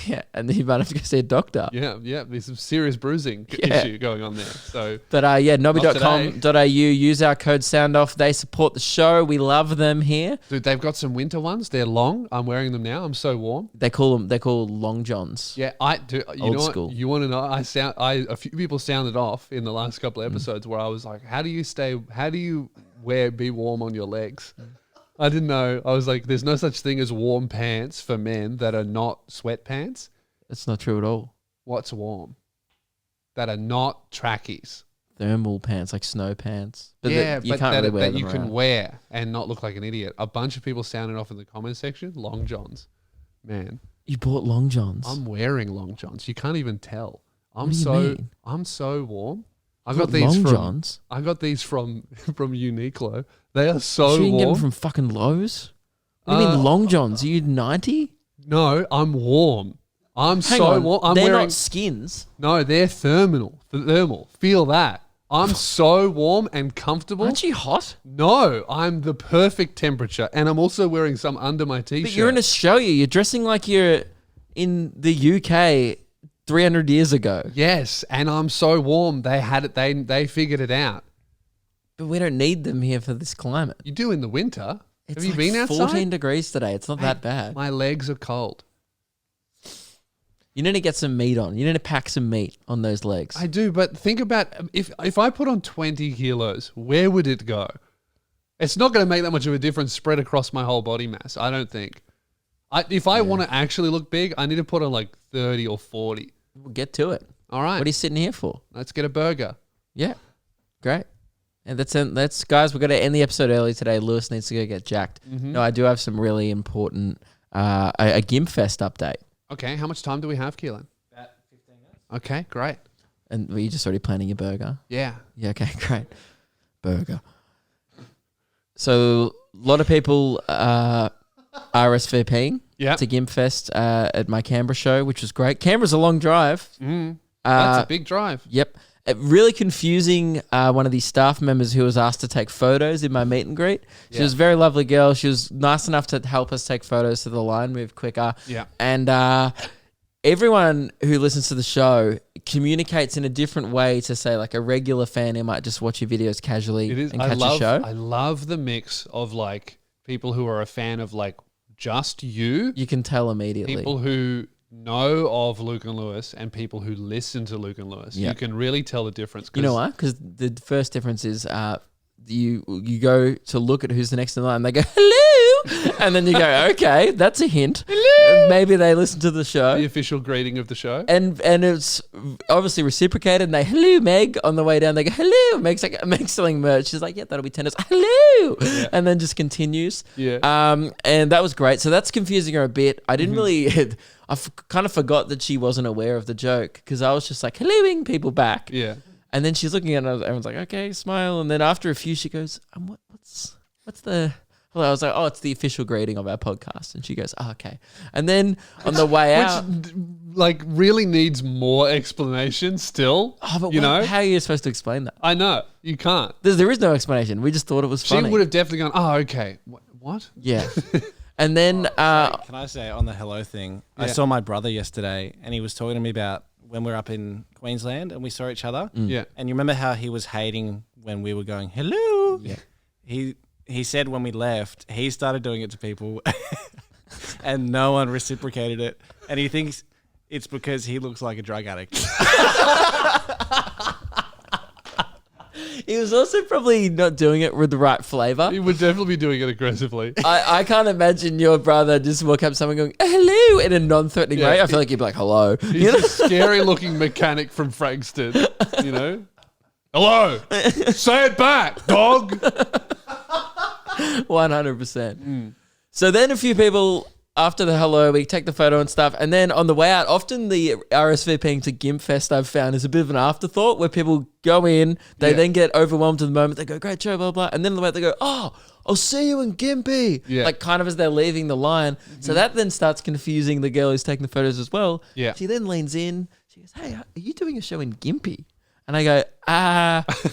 Speaker 3: Yeah, and then you might have to go see a doctor.
Speaker 2: Yeah, there's some serious bruising
Speaker 3: Yeah.
Speaker 2: issue going on there. So
Speaker 3: But nobby.com.au, use our code SOUNDOFF. They support the show. We love them here.
Speaker 2: dude, they've got some winter ones. They're long. I'm wearing them now. I'm so warm.
Speaker 3: They're called long johns.
Speaker 2: Yeah, I do. You
Speaker 3: Old
Speaker 2: know what?
Speaker 3: school.
Speaker 2: You want to know? A few people sounded off in the last couple of episodes where I was like, how do you be warm on your legs? I didn't know. I was like, there's no such thing as warm pants for men that are not sweatpants.
Speaker 3: That's not true at all.
Speaker 2: What's warm? That are not trackies.
Speaker 3: Thermal pants, like snow pants. But
Speaker 2: Yeah,
Speaker 3: you
Speaker 2: but
Speaker 3: can't
Speaker 2: that,
Speaker 3: really wear
Speaker 2: that
Speaker 3: them
Speaker 2: you can
Speaker 3: around.
Speaker 2: wear and not look like an idiot. A bunch of people sounded off in the comment section. Long johns. Man,
Speaker 3: You bought long johns.
Speaker 2: I'm wearing long johns. You can't even tell.
Speaker 3: What do you mean?
Speaker 2: I'm so warm. I
Speaker 3: You
Speaker 2: got
Speaker 3: bought
Speaker 2: these
Speaker 3: long
Speaker 2: from
Speaker 3: johns.
Speaker 2: I got these from Uniqlo. They are so
Speaker 3: Sure you can get them
Speaker 2: warm.
Speaker 3: from fucking Lowe's? What do you mean long johns? Are you 90?
Speaker 2: No, I'm warm. I'm
Speaker 3: Hang
Speaker 2: so
Speaker 3: on.
Speaker 2: warm. I'm
Speaker 3: They're
Speaker 2: wearing
Speaker 3: not skins.
Speaker 2: No, they're thermal. Thermal. Feel that. I'm so warm and comfortable.
Speaker 3: Aren't you hot?
Speaker 2: No, I'm the perfect temperature, and I'm also wearing some under my t-shirt.
Speaker 3: But you're in Australia. You're dressing like you're in the UK 300 years ago.
Speaker 2: Yes, and I'm so warm. They had it. They figured it out.
Speaker 3: But we don't need them here for this climate.
Speaker 2: You do in the winter.
Speaker 3: It's
Speaker 2: Have you
Speaker 3: like
Speaker 2: been outside?
Speaker 3: 14 degrees today. It's not that bad.
Speaker 2: My legs are cold.
Speaker 3: You need to get some meat on. You need to pack some meat on those legs.
Speaker 2: I do, but think about if I put on 20 kilos, where would it go? It's not going to make that much of a difference spread across my whole body mass, I don't think. If I want to actually look big, I need to put on like 30 or 40.
Speaker 3: We'll get to it.
Speaker 2: All right,
Speaker 3: What are you sitting here for?
Speaker 2: let's get a burger.
Speaker 3: Yeah. Great. And that's guys, we've got to end the episode early today. Lewis needs to go get jacked. No, I do have some really important a Gimpfest update.
Speaker 2: Okay, how much time do we have, Keelan?
Speaker 5: About 15 minutes.
Speaker 2: Okay, great.
Speaker 3: And were you just already planning your burger?
Speaker 2: Yeah.
Speaker 3: Yeah, okay, great. Burger. So a lot of people RSVPing
Speaker 2: Yep.
Speaker 3: to Gimpfest at my Canberra show, which was great. Canberra's a long drive.
Speaker 2: That's a big drive.
Speaker 3: Yep. Really confusing one of these staff members who was asked to take photos in my meet and greet. She was a very lovely girl. She was nice enough to help us take photos so the line moved quicker.
Speaker 2: Yeah.
Speaker 3: And everyone who listens to the show communicates in a different way to, say, like a regular fan who might just watch your videos casually
Speaker 2: It is.
Speaker 3: and catch a show.
Speaker 2: I love the mix of like people who are a fan of like just you,
Speaker 3: You can tell immediately.
Speaker 2: people who know of Luke and Lewis, and people who listen to Luke and Lewis.
Speaker 3: Yeah.
Speaker 2: You can really tell the difference.
Speaker 3: You know why? Because the first difference is you go to look at who's the next in line. They go, hello. And then you go, okay, that's a hint. Hello. Maybe they listen to the show.
Speaker 2: The official greeting of the show.
Speaker 3: And it's obviously reciprocated. And they, hello, Meg. On the way down, they go, hello. Meg's selling merch. She's like, yeah, that'll be $10. Hello. Yeah. And then just continues.
Speaker 2: Yeah.
Speaker 3: And that was great. So that's confusing her a bit. I didn't really... kind of forgot that she wasn't aware of the joke because I was just like, helloing people back.
Speaker 2: Yeah.
Speaker 3: And then she's looking at it, everyone's like, okay, smile. And then after a few, she goes, what's the... Well, I was like, oh, it's the official greeting of our podcast. And she goes, oh, okay. And then on the way out...
Speaker 2: Which, like, really needs more explanation still.
Speaker 3: Oh, but
Speaker 2: you know?
Speaker 3: how are you supposed to explain that?
Speaker 2: I know. You can't.
Speaker 3: There is no explanation. We just thought it was funny.
Speaker 2: She would have definitely gone, oh, okay. What?
Speaker 3: Yeah. And then...
Speaker 5: Can I say on the hello thing, I saw my brother yesterday and he was talking to me about when we were up in Queensland and we saw each other.
Speaker 2: Yeah.
Speaker 5: And you remember how he was hating when we were going, hello?
Speaker 3: Yeah.
Speaker 5: He said when we left, he started doing it to people and no one reciprocated it. And he thinks it's because he looks like a drug addict.
Speaker 3: He was also probably not doing it with the right flavour.
Speaker 2: He would definitely be doing it aggressively.
Speaker 3: I can't imagine your brother just walk up to someone going, hello, in a non-threatening way. I feel like you'd be like, hello.
Speaker 2: He's a scary-looking mechanic from Frankston, you know? Hello! Say it back, dog!
Speaker 3: 100%. So then a few people... After the hello, we take the photo and stuff. And then on the way out, often the RSVPing to Gimpfest I've found is a bit of an afterthought where people go in, they then get overwhelmed to the moment. They go, great show, blah, blah. And then on the way out, they go, oh, I'll see you in Gympie.
Speaker 2: Yeah.
Speaker 3: Like kind of as they're leaving the line. So that then starts confusing the girl who's taking the photos as well.
Speaker 2: Yeah.
Speaker 3: She then leans in. She goes, hey, are you doing a show in Gympie? And I go,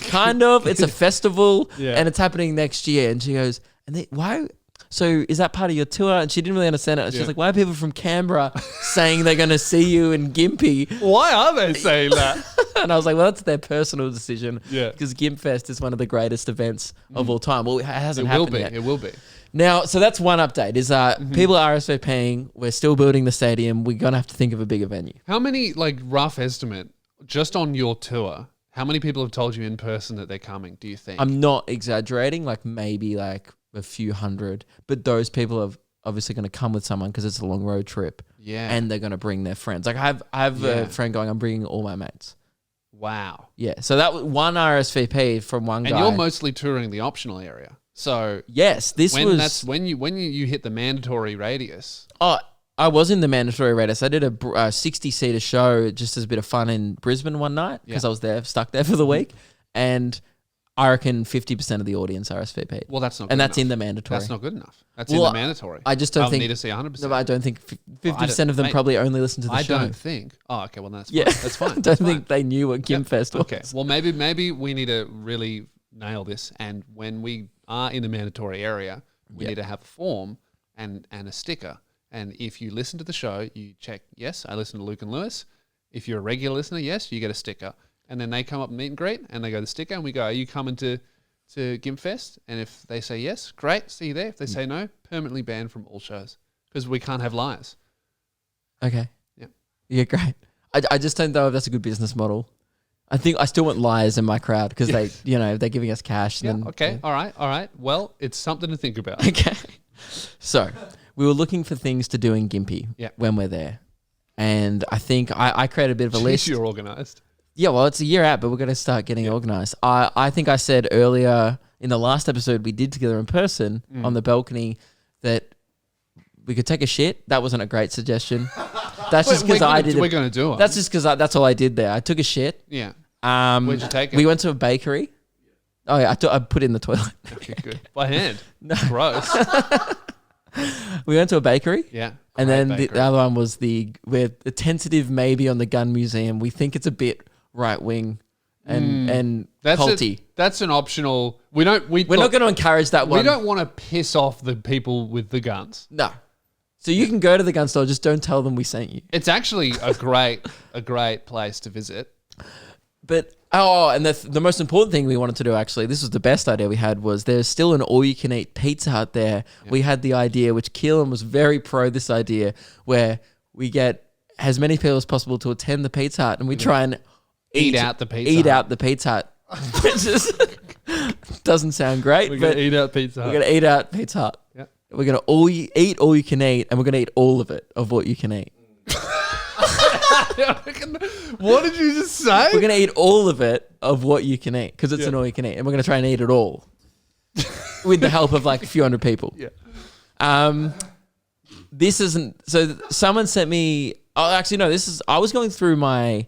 Speaker 3: kind of. It's a festival and it's happening next year. And she goes, why... So is that part of your tour? And she didn't really understand it. She's like, why are people from Canberra saying they're going to see you in Gympie?
Speaker 2: Why are they saying that?
Speaker 3: And I was like, well, that's their personal decision.
Speaker 2: Yeah.
Speaker 3: Because Gimpfest is one of the greatest events of all time. Well, it hasn't happened yet.
Speaker 2: It will be.
Speaker 3: Now, so that's one update is people are RSVPing. We're still building the stadium. We're going to have to think of a bigger venue.
Speaker 2: How many, like, rough estimate, just on your tour, how many people have told you in person that they're coming, do you think?
Speaker 3: I'm not exaggerating, like maybe like a few hundred, but those people are obviously going to come with someone because it's a long road trip.
Speaker 2: Yeah.
Speaker 3: And they're going to bring their friends. Like I have a friend going, I'm bringing all my mates.
Speaker 2: Wow.
Speaker 3: Yeah. So that was one RSVP from one guy.
Speaker 2: And you're mostly touring the optional area. So
Speaker 3: yes,
Speaker 2: that's when you hit the mandatory radius.
Speaker 3: Oh, I was in the mandatory radius. I did a 60-seater show just as a bit of fun in Brisbane one night because I was stuck there for the week. And I reckon 50% of the audience RSVP.
Speaker 2: Well, that's not good
Speaker 3: and that's
Speaker 2: enough.
Speaker 3: in the mandatory.
Speaker 2: That's not good enough. That's in the mandatory.
Speaker 3: I just don't think...
Speaker 2: need to see 100%.
Speaker 3: No, but I don't think 50% of them probably only listen to the show.
Speaker 2: I don't think... Oh, okay, well, that's fine.
Speaker 3: Yeah.
Speaker 2: That's fine.
Speaker 3: I don't think they knew what Gimpfest was.
Speaker 2: Okay, well, maybe we need to really nail this, and when we are in the mandatory area, we need to have a form and a sticker. And if you listen to the show, you check, yes, I listen to Luke and Lewis. If you're a regular listener, yes, you get a sticker. And then they come up and meet and greet, and they go the sticker, and we go, are you coming to Gimpfest? And if they say yes, great, see you there. If they say no, permanently banned from all shows because we can't have liars.
Speaker 3: Okay.
Speaker 2: Yeah.
Speaker 3: Yeah, great. I just don't know if that's a good business model. I think I still want liars in my crowd because they, they're giving us cash.
Speaker 2: Yeah,
Speaker 3: and
Speaker 2: okay, all right. Well, it's something to think about.
Speaker 3: Okay. So we were looking for things to do in Gympie when we're there. And I think I created a bit of a list.
Speaker 2: You're organised.
Speaker 3: Yeah, well, it's a year out, but we're going to start getting organised. I think I said earlier in the last episode we did together in person on the balcony that we could take a shit. That wasn't a great suggestion. That's just because I did it.
Speaker 2: We're going to do it.
Speaker 3: That's just because that's all I did there. I took a shit.
Speaker 2: Yeah. Where'd you take it?
Speaker 3: We went to a bakery. Oh yeah, I put it in the toilet.
Speaker 2: Okay, good. By hand. Gross.
Speaker 3: We went to a bakery.
Speaker 2: Yeah.
Speaker 3: And
Speaker 2: Great
Speaker 3: then
Speaker 2: bakery.
Speaker 3: the other one was we're tentative maybe on the gun museum. We think it's a bit right wing and culty.
Speaker 2: That's an optional. We're
Speaker 3: We're not going to encourage that one.
Speaker 2: We don't want to piss off the people with the guns.
Speaker 3: No. So you can go to the gun store, just don't tell them we sent you.
Speaker 2: It's actually a great place to visit.
Speaker 3: But and the most important thing we wanted to do, actually, this was the best idea we had, was there's still an all-you-can-eat Pizza Hut there. Yeah. We had the idea, which Keelan was very pro this idea, where we get as many people as possible to attend the Pizza Hut, and we try and
Speaker 2: eat out the Pizza Hut.
Speaker 3: Which doesn't sound great.
Speaker 2: We're going to eat out Pizza Hut.
Speaker 3: We're going to eat out Pizza Hut.
Speaker 2: Yep.
Speaker 3: We're going to eat all you can eat, and we're going to eat all of it, of what you can eat.
Speaker 2: What did you just say?
Speaker 3: We're going to eat all of it of what you can eat, because it's an all you can eat, and we're going to try and eat it all with the help of like a few hundred people.
Speaker 2: Yeah.
Speaker 3: This isn't. So someone sent me. Oh, actually, no. I was going through my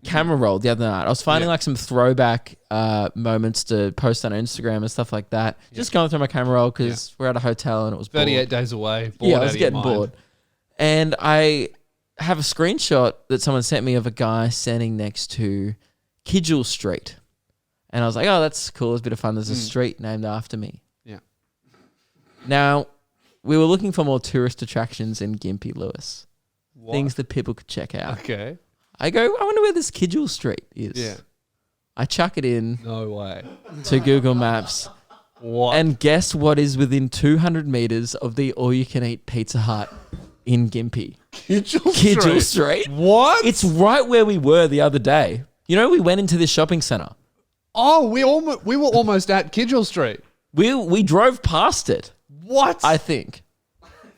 Speaker 3: camera roll the other night. I was finding like some throwback moments to post on Instagram and stuff like that. Just going through my camera roll because we're at a hotel and it was
Speaker 2: 38 days away.
Speaker 3: I was getting bored. And I have a screenshot that someone sent me of a guy standing next to Kidgel Street. And I was like, oh, that's cool. It's a bit of fun. There's a street named after me.
Speaker 2: Yeah.
Speaker 3: Now, we were looking for more tourist attractions in Gympie, Lewis.
Speaker 2: What?
Speaker 3: Things that people could check out.
Speaker 2: Okay.
Speaker 3: I go, I wonder where this Kidgel Street is.
Speaker 2: Yeah.
Speaker 3: I chuck it in
Speaker 2: No way.
Speaker 3: to Google Maps.
Speaker 2: What?
Speaker 3: And guess what is within 200 meters of the all-you-can-eat Pizza Hut in Gympie? Kidgel Street.
Speaker 2: What?
Speaker 3: It's right where we were the other day. You know, we went into this shopping center.
Speaker 2: Oh, we were almost at Kidgel Street.
Speaker 3: We drove past it,
Speaker 2: What?
Speaker 3: I think.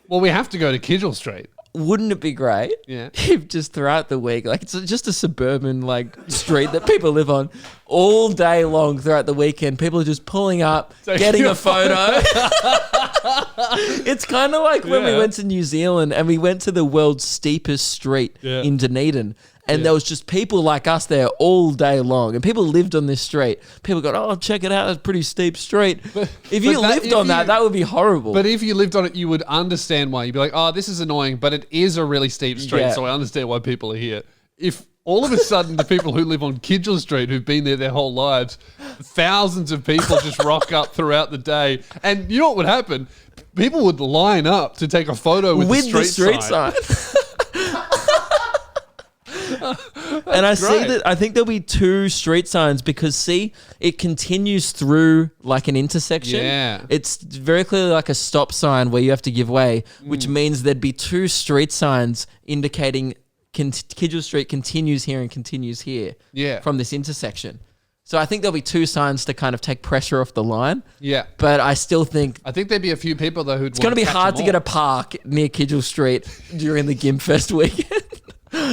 Speaker 2: Well, we have to go to Kidgel Street.
Speaker 3: Wouldn't it be great
Speaker 2: Yeah.
Speaker 3: if just throughout the week, like it's just a suburban like street that people live on all day long throughout the weekend, people are just pulling up, getting a photo. It's kind of like when we went to New Zealand and we went to the world's steepest street in Dunedin. And there was just people like us there all day long. And people lived on this street. People go, oh, check it out. It's a pretty steep street. If you lived on that, that would be horrible.
Speaker 2: But if you lived on it, you would understand why. You'd be like, oh, this is annoying, but it is a really steep street, so I understand why people are here. If all of a sudden the people who live on Kidgel Street, who've been there their whole lives, thousands of people just rock up throughout the day. And you know what would happen? People would line up to take a photo with the street sign.
Speaker 3: And I see that I think there'll be 2 street signs because see, it continues through like an intersection.
Speaker 2: Yeah.
Speaker 3: It's very clearly like a stop sign where you have to give way, which means there'd be 2 street signs indicating Kidgel Street continues here and continues here from this intersection. So I think there'll be 2 signs to kind of take pressure off the line.
Speaker 2: Yeah.
Speaker 3: But I still think
Speaker 2: I think there'd be a few people though who'd
Speaker 3: it's going to be hard to get a park near Kidgel Street during the Gimpfest weekend.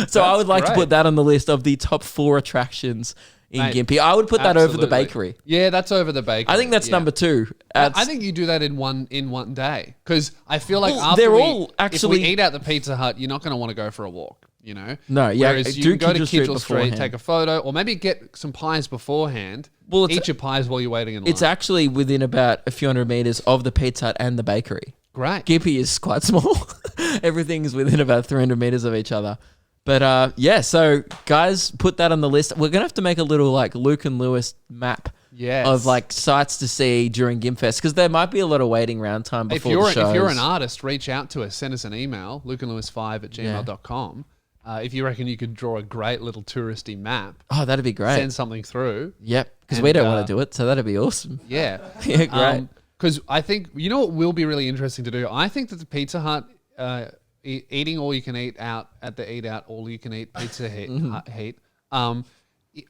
Speaker 3: So I would like to put that on the list of the top 4 attractions in Gympie. I would put that over the bakery.
Speaker 2: Yeah, that's over the bakery.
Speaker 3: I think that's number 2.
Speaker 2: I think you do that in one day because I feel like if we eat at the Pizza Hut, you're not going to want to go for a walk. You know,
Speaker 3: no, yeah.
Speaker 2: Whereas you can go to Kidgel Street, take a photo, or maybe get some pies beforehand. Well, eat your pies while you're waiting in line.
Speaker 3: It's actually within about a few hundred meters of the Pizza Hut and the bakery.
Speaker 2: Great.
Speaker 3: Gympie is quite small. Everything's within about 300 meters of each other. But so guys, put that on the list. We're gonna have to make a little like Luke and Lewis map of like sites to see during Gimpfest because there might be a lot of waiting around time before the shows.
Speaker 2: If you're an artist, reach out to us. Send us an email, lukeandlewis5@gmail.com. If you reckon you could draw a great little touristy map.
Speaker 3: Oh, that'd be great.
Speaker 2: Send something through.
Speaker 3: Yep, because we don't want to do it, so that'd be awesome.
Speaker 2: Yeah.
Speaker 3: Yeah, great.
Speaker 2: Because I think, you know what will be really interesting to do? I think that the Pizza Hut... eating all you can eat out at the eat out all you can eat pizza heat.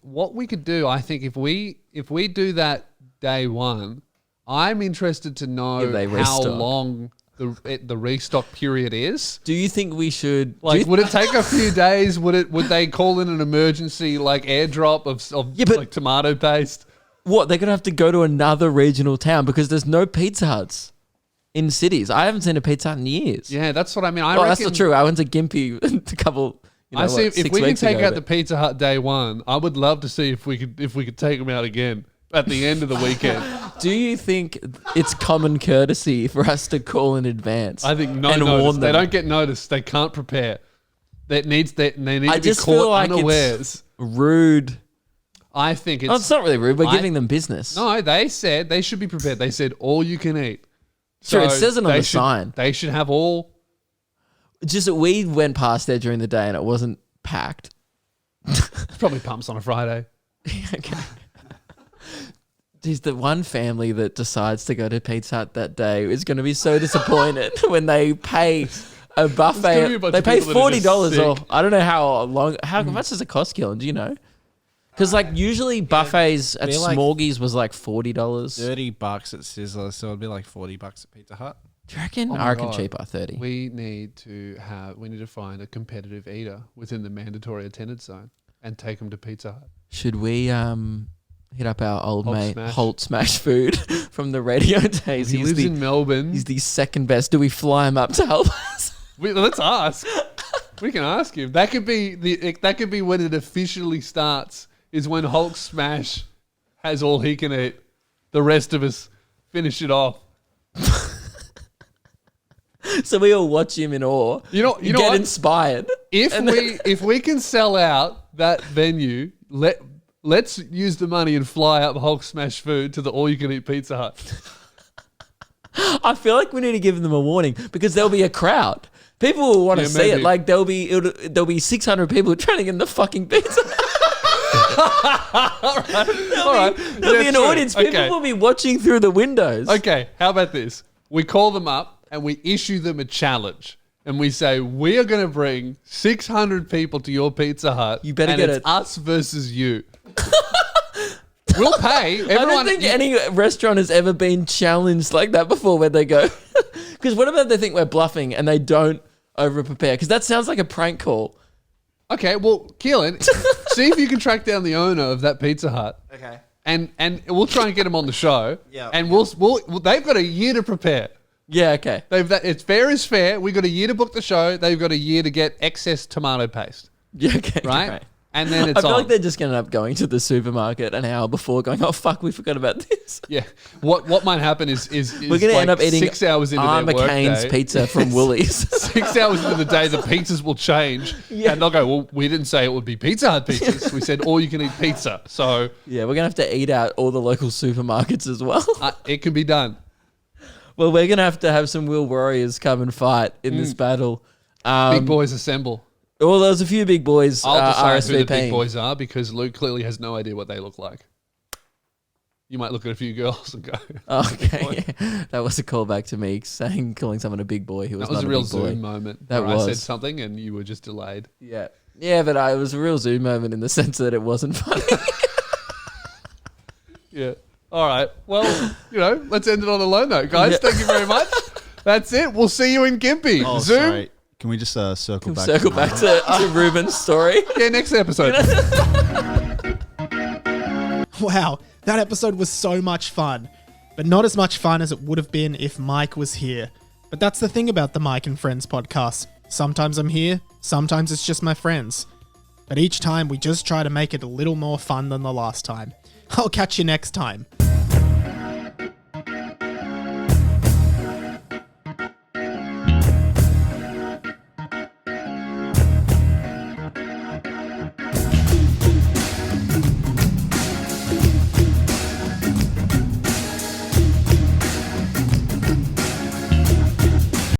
Speaker 2: What we could do, I think, if we do that day one, I'm interested to know how long the restock period is.
Speaker 3: Do you think we should
Speaker 2: would it take a few days? Would they call in an emergency like airdrop of like tomato paste?
Speaker 3: What, they're gonna have to go to another regional town because there's no Pizza Huts in cities. I haven't seen a Pizza Hut in years.
Speaker 2: Yeah, that's what I mean.
Speaker 3: That's not true. I went to Gympie a couple.
Speaker 2: I see. If we can take out the Pizza Hut day one, I would love to see if we could take them out again at the end of the weekend.
Speaker 3: Do you think it's common courtesy for us to call in advance?
Speaker 2: I think no
Speaker 3: and
Speaker 2: notice.
Speaker 3: warn them?
Speaker 2: They don't get noticed. They can't prepare. They need to be
Speaker 3: just feel
Speaker 2: caught
Speaker 3: like
Speaker 2: unawares.
Speaker 3: it's rude.
Speaker 2: I think it's...
Speaker 3: Oh, it's not really rude. We're giving them business.
Speaker 2: No, they said they should be prepared. They said all you can eat.
Speaker 3: Sure, it says it on the sign.
Speaker 2: They should have all...
Speaker 3: Just that we went past there during the day and it wasn't packed.
Speaker 2: It's probably pumps on a Friday.
Speaker 3: Okay. Geez, the one family that decides to go to Pizza Hut that day is going to be so disappointed when they pay a buffet. They pay $40 or I don't know how long. How much does it cost, Keelan? Do you know? Because like usually buffets at Smorgies was like $40.
Speaker 5: $30 at Sizzler, so it'd be like $40 at Pizza Hut.
Speaker 3: Do you reckon?
Speaker 2: Oh
Speaker 3: I reckon
Speaker 2: God.
Speaker 3: cheaper, 30.
Speaker 2: We need to find a competitive eater within the mandatory attendance zone and take them to Pizza Hut.
Speaker 3: Should we hit up our old
Speaker 2: Holt
Speaker 3: mate
Speaker 2: Smash.
Speaker 3: Holt Smash Food from the radio days?
Speaker 2: He lives in Melbourne.
Speaker 3: He's the second best. Do we fly him up to help us?
Speaker 2: Let's ask. We can ask him. That could be when it officially starts. Is when Hulk Smash has all he can eat. The rest of us finish it off.
Speaker 3: So we all watch him in awe.
Speaker 2: You know
Speaker 3: get
Speaker 2: what?
Speaker 3: inspired.
Speaker 2: If we can sell out that venue, let's use the money and fly up Hulk Smash Food to the all you can eat Pizza Hut.
Speaker 3: I feel like we need to give them a warning because there'll be a crowd. People will want to see
Speaker 2: maybe.
Speaker 3: it. Like there'll be 600 people trying to get in the fucking pizza.
Speaker 2: All right.
Speaker 3: There'll be an audience. People will be watching through the windows.
Speaker 2: Okay, how about this? We call them up and we issue them a challenge. And we say, we are going to bring 600 people to your Pizza Hut.
Speaker 3: You better
Speaker 2: and
Speaker 3: get
Speaker 2: it's us versus you. We'll pay.
Speaker 3: I don't think any restaurant has ever been challenged like that before where they go. Because what about they think we're bluffing and they don't over-prepare? Because that sounds like a prank call.
Speaker 2: Okay, well, Keelan, see if you can track down the owner of that Pizza Hut.
Speaker 5: Okay.
Speaker 2: And we'll try and get him on the show.
Speaker 5: Yeah.
Speaker 2: And they've got a year to prepare.
Speaker 3: Yeah, okay.
Speaker 2: It's fair is fair. We've got a year to book the show. They've got a year to get excess tomato paste.
Speaker 3: Yeah, okay.
Speaker 2: Right?
Speaker 3: Right.
Speaker 2: And then it's
Speaker 3: I feel
Speaker 2: on.
Speaker 3: like they're just going to end up going to the supermarket an hour before going, oh, fuck, we forgot about this.
Speaker 2: Yeah. What might happen is
Speaker 3: We're going to end up eating
Speaker 2: 6 hours into
Speaker 3: Arma
Speaker 2: their
Speaker 3: Cane's
Speaker 2: workday.
Speaker 3: pizza from Woolies.
Speaker 2: 6 hours into the day, the pizzas will change.
Speaker 3: Yeah.
Speaker 2: And they'll go, well, we didn't say it would be Pizza Hut pizzas. We said all you can eat pizza. So
Speaker 3: Yeah, we're going to have to eat out all the local supermarkets as well.
Speaker 2: it can be done.
Speaker 3: Well, we're going to have some real warriors come and fight in this battle.
Speaker 2: Big boys assemble.
Speaker 3: Well, there's a few big boys
Speaker 2: I'll decide who the
Speaker 3: RSVPing.
Speaker 2: big boys are because Luke clearly has no idea what they look like. You might look at a few girls and go,
Speaker 3: Okay, that was a callback to me calling someone a big boy who was
Speaker 2: that was
Speaker 3: not
Speaker 2: a real
Speaker 3: big boy.
Speaker 2: Zoom moment.
Speaker 3: That
Speaker 2: where I said
Speaker 3: was.
Speaker 2: something and you were just delayed.
Speaker 3: Yeah, but it was a real Zoom moment in the sense that it wasn't funny.
Speaker 2: Yeah. All right. Well, let's end it on a low note, guys.
Speaker 3: Yeah.
Speaker 2: Thank you very much. That's it. We'll see you in Gympie.
Speaker 4: Oh,
Speaker 2: Zoom.
Speaker 4: sorry. Can we just circle back?
Speaker 3: Circle back to Ruben's story.
Speaker 2: Yeah, next episode.
Speaker 1: Wow, that episode was so much fun. But not as much fun as it would have been if Mike was here. But that's the thing about the Mike and Friends podcast. Sometimes I'm here, sometimes it's just my friends. But each time we just try to make it a little more fun than the last time. I'll catch you next time.